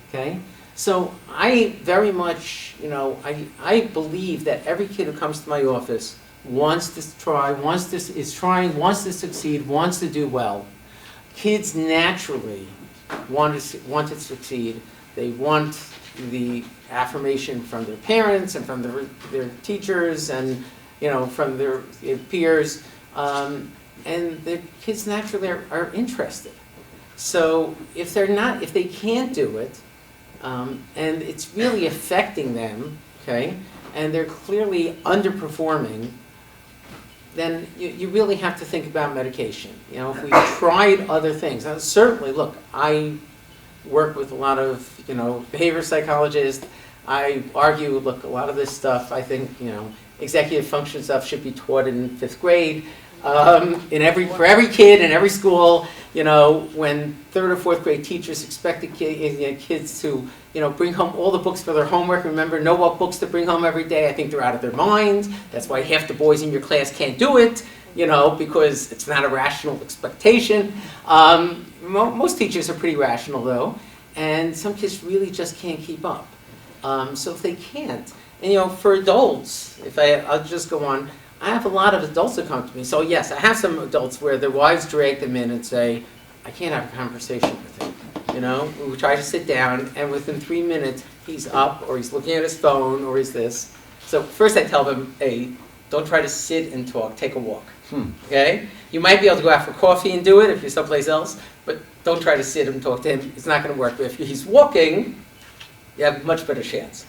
okay? So I very much, I believe that every kid who comes to my office wants to try, wants to succeed, wants to do well. Kids naturally want to succeed. They want the affirmation from their parents and from their teachers and from their peers, and the kids naturally are interested. So if they can't do it, and it's really affecting them, okay, and they're clearly underperforming, then you really have to think about medication. If we tried other things, now certainly, look, I work with a lot of, behavior psychologists. I argue, look, a lot of this stuff, I think, executive function stuff should be taught in 5th grade. For every kid in every school, when 3rd or 4th grade teachers expect the kids to, bring home all the books for their homework. Remember, know what books to bring home every day. I think they're out of their minds. That's why half the boys in your class can't do it, because it's not a rational expectation. Most teachers are pretty rational, though, and some kids really just can't keep up. So if they can't, and for adults, I'll just go on, I have a lot of adults that come to me. So yes, I have some adults where their wives drag them in and say, I can't have a conversation with him. We try to sit down, and within 3 minutes, he's up, or he's looking at his phone, or he's this. So first I tell them, hey, don't try to sit and talk, take a walk. Okay? You might be able to go out for coffee and do it if you're someplace else, but don't try to sit and talk to him. It's not going to work. But if he's walking, you have a much better chance.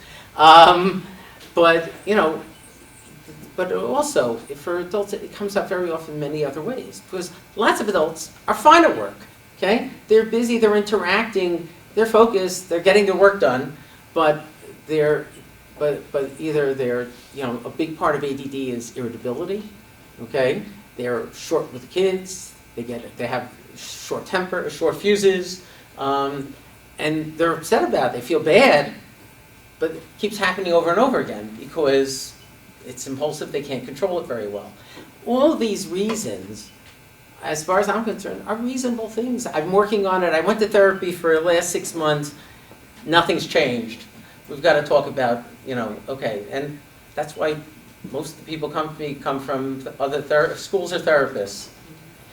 But also, for adults, it comes up very often many other ways. Because lots of adults are fine at work, okay? They're busy, they're interacting, they're focused, they're getting their work done, but either they're, a big part of ADD is irritability, okay? They're short with the kids, they have short temper, short fuses, and they're upset about it, they feel bad, but it keeps happening over and over again because it's impulsive, they can't control it very well. All these reasons, as far as I'm concerned, are reasonable things. I'm working on it. I went to therapy for the last 6 months. Nothing's changed. We've got to talk about, okay. And that's why most of the people come to me come from other schools or therapists,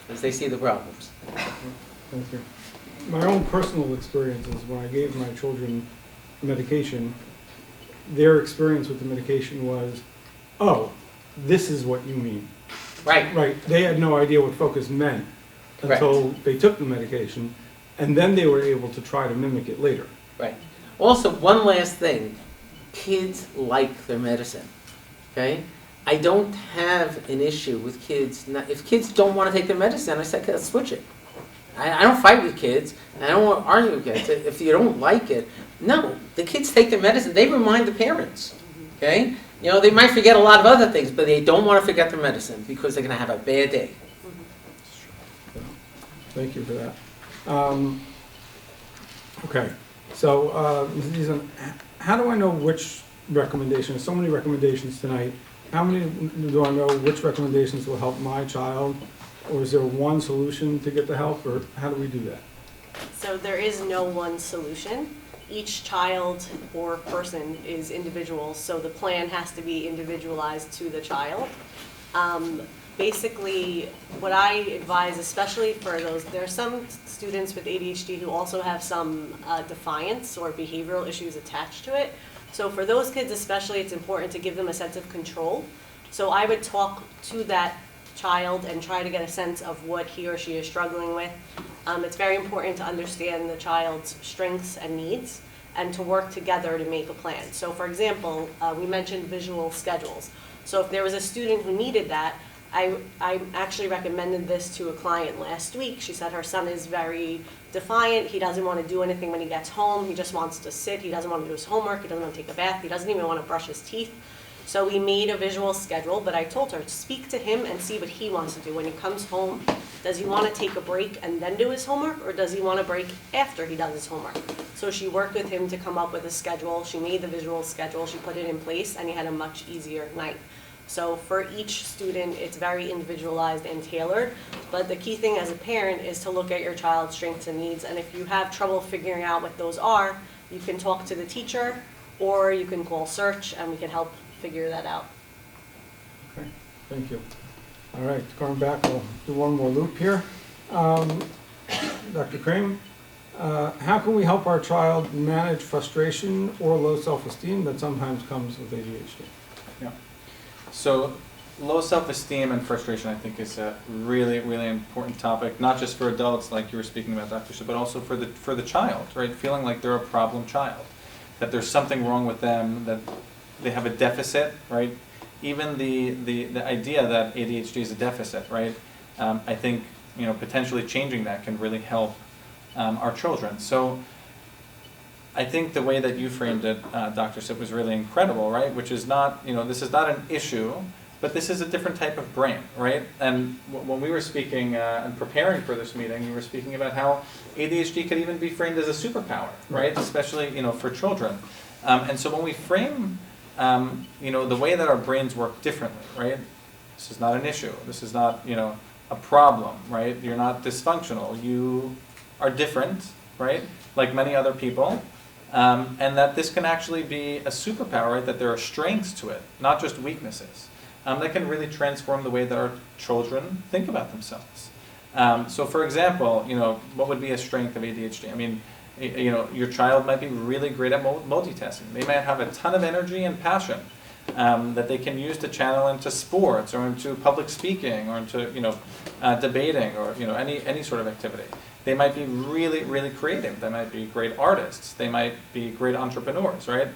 because they see the problems. Thank you. My own personal experience is when I gave my children medication, their experience with the medication was, oh, this is what you mean. Right. Right. They had no idea what focus meant until they took the medication, and then they were able to try to mimic it later. Right. Also, one last thing. Kids like their medicine, okay? I don't have an issue with kids. If kids don't want to take their medicine, I say, let's switch it. I don't fight with kids, and I don't want to argue with kids. If you don't like it, no. The kids take their medicine. They remind the parents, okay? They might forget a lot of other things, but they don't want to forget their medicine because they're going to have a bad day. Thank you for that. Okay, so Ms. Deason, how do I know which recommendations? So many recommendations tonight. How many do I know which recommendations will help my child? Or is there one solution to get the help, or how do we do that? So there is no one solution. Each child or person is individual, so the plan has to be individualized to the child. Basically, what I advise, especially for those, there are some students with ADHD who also have some defiance or behavioral issues attached to it. So for those kids especially, it's important to give them a sense of control. So I would talk to that child and try to get a sense of what he or she is struggling with. It's very important to understand the child's strengths and needs and to work together to make a plan. So for example, we mentioned visual schedules. So if there was a student who needed that, I actually recommended this to a client last week. She said her son is very defiant. He doesn't want to do anything when he gets home. He just wants to sit. He doesn't want to do his homework. He doesn't want to take a bath. He doesn't even want to brush his teeth. So we made a visual schedule, but I told her, speak to him and see what he wants to do. When he comes home, does he want to take a break and then do his homework, or does he want to break after he does his homework? So she worked with him to come up with a schedule. She made the visual schedule. She put it in place, and he had a much easier night. So for each student, it's very individualized and tailored, but the key thing as a parent is to look at your child's strengths and needs, and if you have trouble figuring out what those are, you can talk to the teacher, or you can call Search, and we can help figure that out. Okay, thank you. All right, going back, we'll do one more loop here. Dr. Crane, how can we help our child manage frustration or low self-esteem that sometimes comes with ADHD? So low self-esteem and frustration, I think, is a really, really important topic, not just for adults like you were speaking about, Dr. Sue, but also for the child, right? Feeling like they're a problem child, that there's something wrong with them, that they have a deficit, right? Even the idea that ADHD is a deficit, right? I think, potentially changing that can really help our children. So I think the way that you framed it, Dr. Sip, was really incredible, right? Which is not, this is not an issue, but this is a different type of brain, right? And when we were speaking and preparing for this meeting, we were speaking about how ADHD could even be framed as a superpower, right? Especially, for children. And so when we frame, the way that our brains work differently, right? This is not an issue. This is not, a problem, right? You're not dysfunctional. You are different, right? Like many other people. And that this can actually be a superpower, right? That there are strengths to it, not just weaknesses. That can really transform the way that our children think about themselves. So for example, what would be a strength of ADHD? I mean, your child might be really great at multitasking. They might have a ton of energy and passion that they can use to channel into sports or into public speaking or into, debating or, any sort of activity. They might be really, really creative. They might be great artists. They might be great entrepreneurs, right?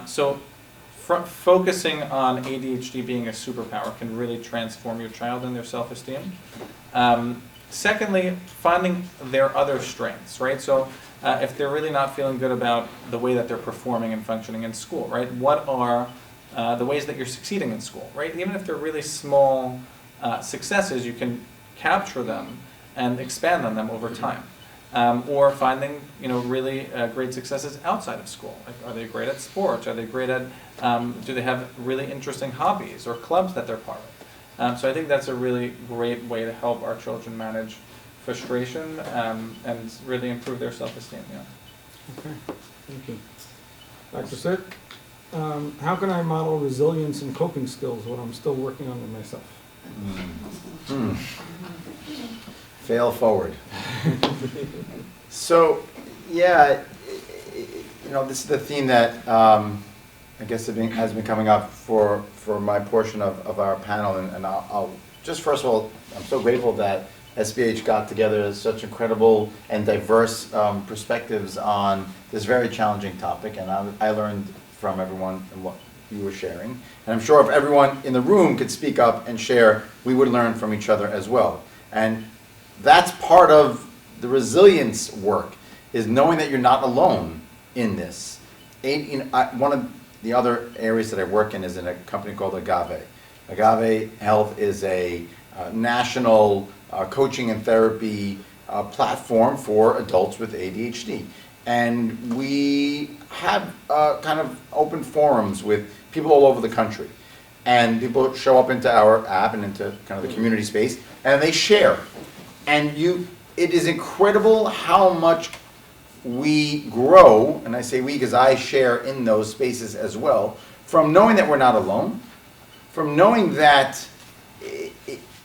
So focusing on ADHD being a superpower can really transform your child and their self-esteem. Secondly, finding their other strengths, right? So if they're really not feeling good about the way that they're performing and functioning in school, right? What are the ways that you're succeeding in school, right? Even if they're really small successes, you can capture them and expand on them over time. Or finding, really great successes outside of school. Like, are they great at sports? Are they great at, do they have really interesting hobbies or clubs that they're part of? So I think that's a really great way to help our children manage frustration and really improve their self-esteem. Yeah. Okay, thank you. Dr. Sid, how can I model resilience and coping skills when I'm still working on them myself? Fail forward. So, yeah, this is the theme that I guess has been coming up for my portion of our panel, and I'll just first of all, I'm so grateful that SBH got together such incredible and diverse perspectives on this very challenging topic, and I learned from everyone and what you were sharing. And I'm sure if everyone in the room could speak up and share, we would learn from each other as well. And that's part of the resilience work, is knowing that you're not alone in this. One of the other areas that I work in is in a company called Agave. Agave Health is a national coaching and therapy platform for adults with ADHD. And we have kind of open forums with people all over the country. And people show up into our app and into kind of the community space, and they share. And it is incredible how much we grow, and I say we because I share in those spaces as well, from knowing that we're not alone, from knowing that,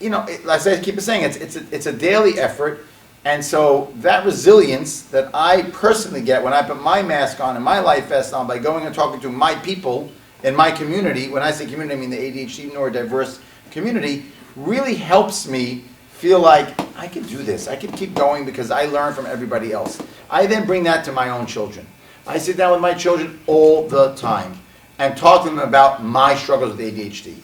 as I keep saying, it's a daily effort. And so that resilience that I personally get when I put my mask on and my life vest on by going and talking to my people in my community, when I say community, I mean the ADHD neurodiverse community, really helps me feel like I can do this. I can keep going because I learn from everybody else. I then bring that to my own children. I sit down with my children all the time and talk to them about my struggles with ADHD.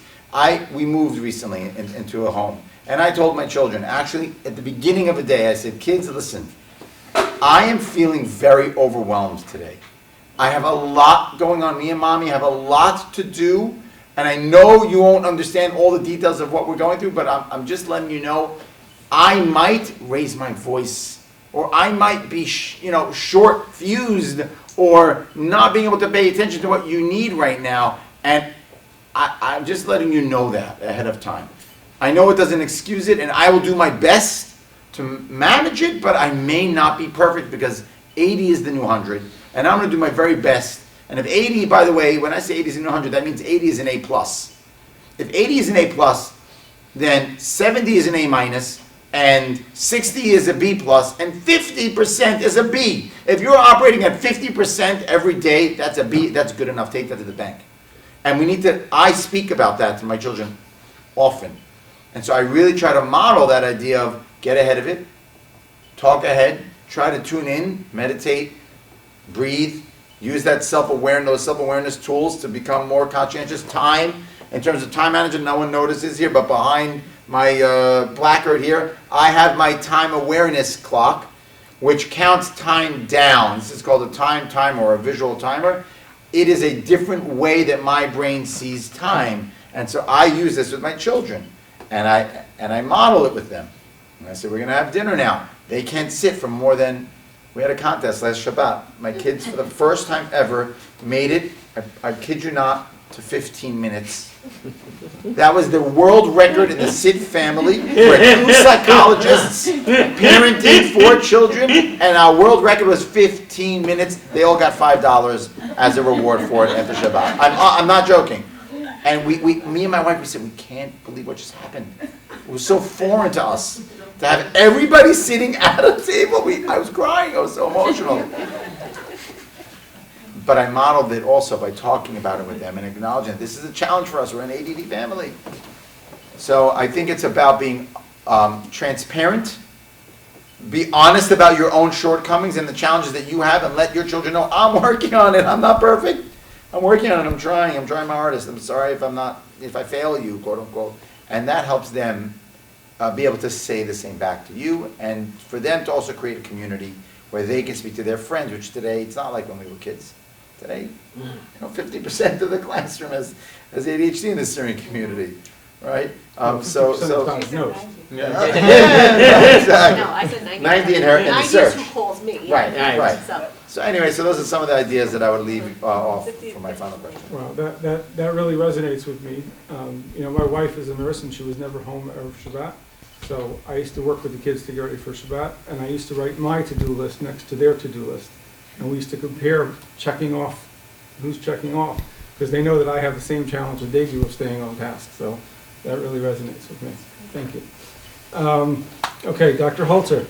We moved recently into a home, and I told my children, actually, at the beginning of the day, I said, kids, listen, I am feeling very overwhelmed today. I have a lot going on. Me and Mommy have a lot to do, and I know you won't understand all the details of what we're going through, but I'm just letting you know, I might raise my voice, or I might be, short-fused, or not being able to pay attention to what you need right now, and I'm just letting you know that ahead of time. I know it doesn't excuse it, and I will do my best to manage it, but I may not be perfect because 80 is the new 100, and I'm going to do my very best. And if 80, by the way, when I say 80 is the new 100, that means 80 is an A+. If 80 is an A+, then 70 is an A-, and 60 is a B+, and 50% is a B. If you're operating at 50% every day, that's a B, that's good enough. Take that to the bank. And I speak about that to my children often. And so I really try to model that idea of get ahead of it, talk ahead, try to tune in, meditate, breathe, use that those self-awareness tools to become more conscientious. Time, in terms of time management, no one notices here, but behind my placard here, I have my time awareness clock, which counts time down. This is called a time timer or a visual timer. It is a different way that my brain sees time. And so I use this with my children, and I model it with them. And I said, we're going to have dinner now. They can't sit for more than, we had a contest last Shabbat. My kids, for the first time ever, made it, I kid you not, to 15 minutes. That was the world record in the Sid family, where 2 psychologists parented 4 children, and our world record was 15 minutes. They all got $5 as a reward for it after Shabbat. I'm not joking. And me and my wife, we said, we can't believe what just happened. It was so foreign to us to have everybody sitting at a table. I was crying. I was so emotional. But I modeled it also by talking about it with them and acknowledging that this is a challenge for us. We're an ADD family. So I think it's about being transparent, be honest about your own shortcomings and the challenges that you have, and let your children know, I'm working on it. I'm not perfect. I'm working on it. I'm trying my hardest. I'm sorry if I fail you, quote unquote. And that helps them be able to say the same back to you, and for them to also create a community where they can speak to their friends, which today, it's not like when we were kids. Today, 50% of the classroom has ADHD in the Syrian community, right? So Yeah. exactly. No, I said 90. 90 in her in the 90 search. is who calls me. Right. So, So anyway, so those are some of the ideas that I would leave off for my final question. Well, that really resonates with me. My wife is a nurse and she was never home ever for Shabbat. So I used to work with the kids to get ready for Shabbat, and I used to write my to-do list next to their to-do list. And we used to compare checking off, who's checking off, because they know that I have the same challenge that they do of staying on task. So that really resonates with me. Thank you. Okay, Dr. Holzer,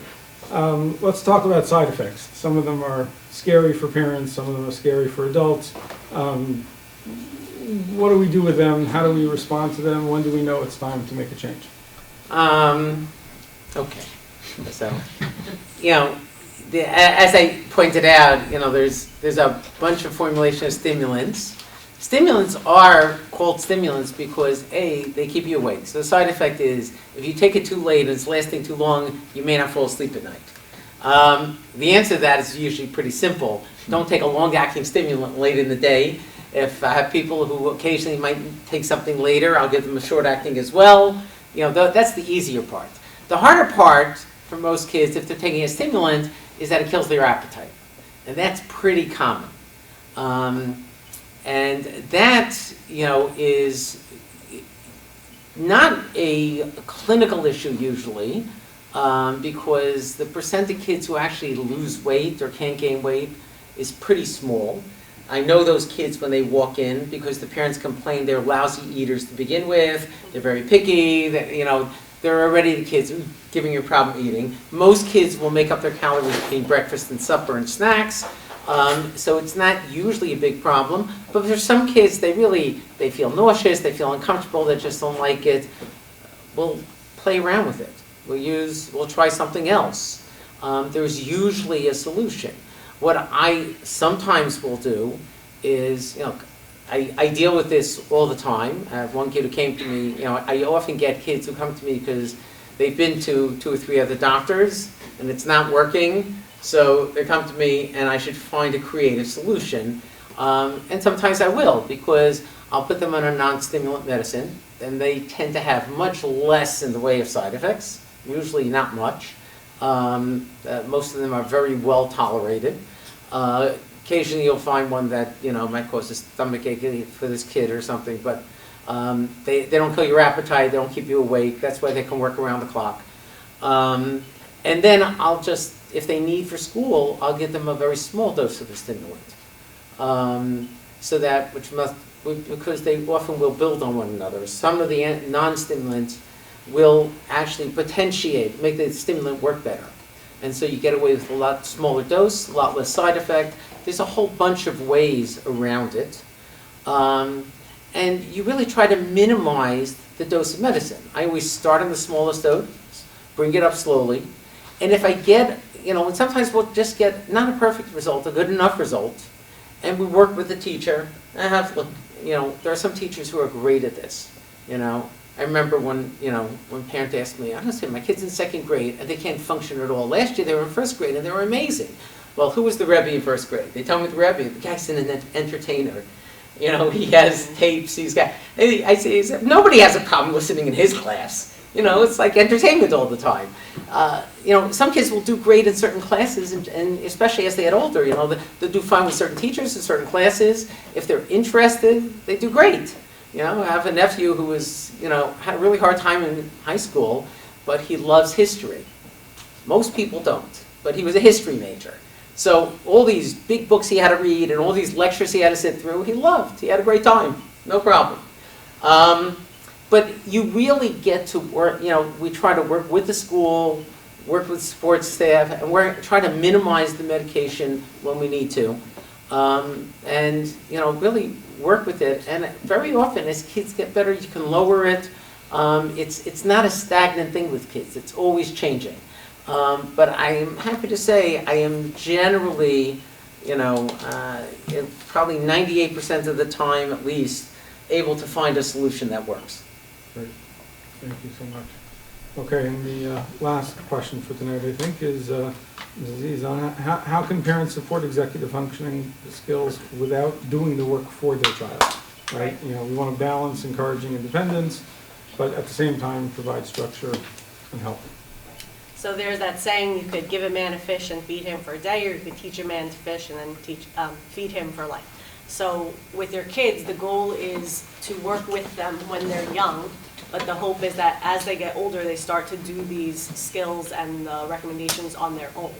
let's talk about side effects. Some of them are scary for parents, some of them are scary for adults. What do we do with them? How do we respond to them? When do we know it's time to make a change? Okay. So, as I pointed out, there's a bunch of formulation of stimulants. Stimulants are called stimulants because they keep you awake. So the side effect is if you take it too late and it's lasting too long, you may not fall asleep at night. The answer to that is usually pretty simple. Don't take a long-acting stimulant late in the day. If I have people who occasionally might take something later, I'll give them a short-acting as well. That's the easier part. The harder part for most kids, if they're taking a stimulant, is that it kills their appetite. And that's pretty common. And that, is not a clinical issue usually, because the percent of kids who actually lose weight or can't gain weight is pretty small. I know those kids when they walk in because the parents complain they're lousy eaters to begin with, they're very picky, they're already the kids giving you a problem eating. Most kids will make up their calories between breakfast and supper and snacks, so it's not usually a big problem. But there's some kids, they feel nauseous, they feel uncomfortable, they just don't like it. we'll play around with it. We'll try something else. There's usually a solution. What I sometimes will do is, I deal with this all the time. I have one kid who came to me, I often get kids who come to me because they've been to 2 or 3 other doctors and it's not working. So they come to me and I should find a creative solution. And sometimes I will, because I'll put them on a non-stimulant medicine, and they tend to have much less in the way of side effects, usually not much. Most of them are very well tolerated. Occasionally you'll find one that might cause a stomach ache for this kid or something, but they don't kill your appetite, they don't keep you awake, that's why they can work around the clock. And then I'll just, if they need for school, I'll give them a very small dose of the stimulant. So that, because they often will build on one another. Some of the non-stimulants will actually potentiate, make the stimulant work better. And so you get away with a lot smaller dose, a lot less side effect. There's a whole bunch of ways around it. And you really try to minimize the dose of medicine. I always start on the smallest dose, bring it up slowly. And if I get, and sometimes we'll just get not a perfect result, a good enough result, and we work with the teacher. There are some teachers who are great at this. I remember when parent asked me, my kid's in 2nd grade and they can't function at all. Last year they were in 1st grade and they were amazing. Well, who was the Rebbe in 1st grade? They tell me the Rebbe, the guy's an entertainer. He has tapes, I say, nobody has a problem listening in his class. It's like entertainment all the time. Some kids will do great in certain classes, and especially as they get older, they'll do fine with certain teachers in certain classes. If they're interested, they do great. I have a nephew who had a really hard time in high school, but he loves history. Most people don't, but he was a history major. So all these big books he had to read and all these lectures he had to sit through, he loved. He had a great time, no problem. But you really get to work, we try to work with the school, work with sports staff, and try to minimize the medication when we need to. And really work with it. And very often as kids get better, you can lower it. It's not a stagnant thing with kids. It's always changing. But I'm happy to say I am generally, probably 98% of the time at least, able to find a solution that works. Great. Thank you so much. Okay, and the last question for tonight, I think, is Aziz, on how can parents support executive functioning skills without doing the work for their child, right? We want to balance encouraging independence, but at the same time provide structure and help. So there's that saying, you could give a man a fish and feed him for a day, or you could teach a man to fish and then feed him for life. So with your kids, the goal is to work with them when they're young, but the hope is that as they get older, they start to do these skills and recommendations on their own.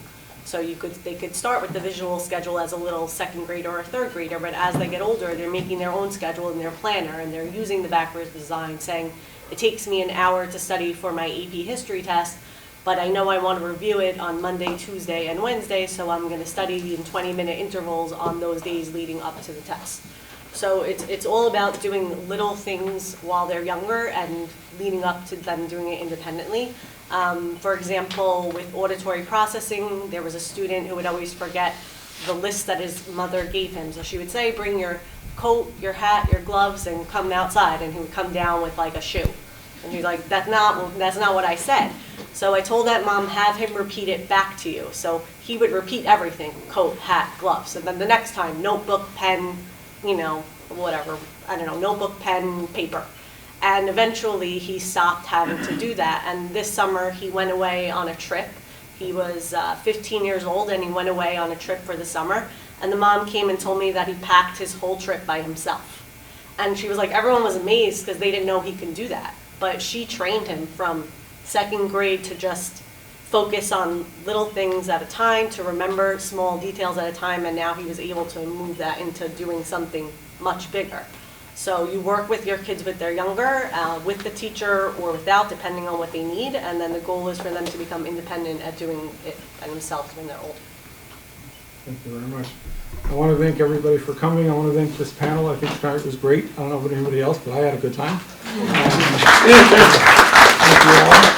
So they could start with the visual schedule as a little 2nd grader or a 3rd grader, but as they get older, they're making their own schedule in their planner, and they're using the backwards design, saying, it takes me an hour to study for my AP history test, but I know I want to review it on Monday, Tuesday, and Wednesday, so I'm going to study in 20-minute intervals on those days leading up to the test. So it's all about doing little things while they're younger and leading up to them doing it independently. For example, with auditory processing, there was a student who would always forget the list that his mother gave him. So she would say, bring your coat, your hat, your gloves, and come outside, and he would come down with like a shoe. And he's like, that's not what I said. So I told that mom, have him repeat it back to you. So he would repeat everything, coat, hat, gloves. And then the next time, notebook, pen, whatever, I don't know, notebook, pen, paper. And eventually he stopped having to do that. And this summer he went away on a trip. He was 15 years old and he went away on a trip for the summer. And the mom came and told me that he packed his whole trip by himself. And she was like, everyone was amazed because they didn't know he can do that. But she trained him from 2nd grade to just focus on little things at a time, to remember small details at a time, and now he was able to move that into doing something much bigger. So you work with your kids when they're younger, with the teacher or without, depending on what they need, and then the goal is for them to become independent at doing it by themselves when they're older. Thank you very much. I want to thank everybody for coming. I want to thank this panel. I think tonight was great. I don't know about anybody else, but I had a good time. everyone.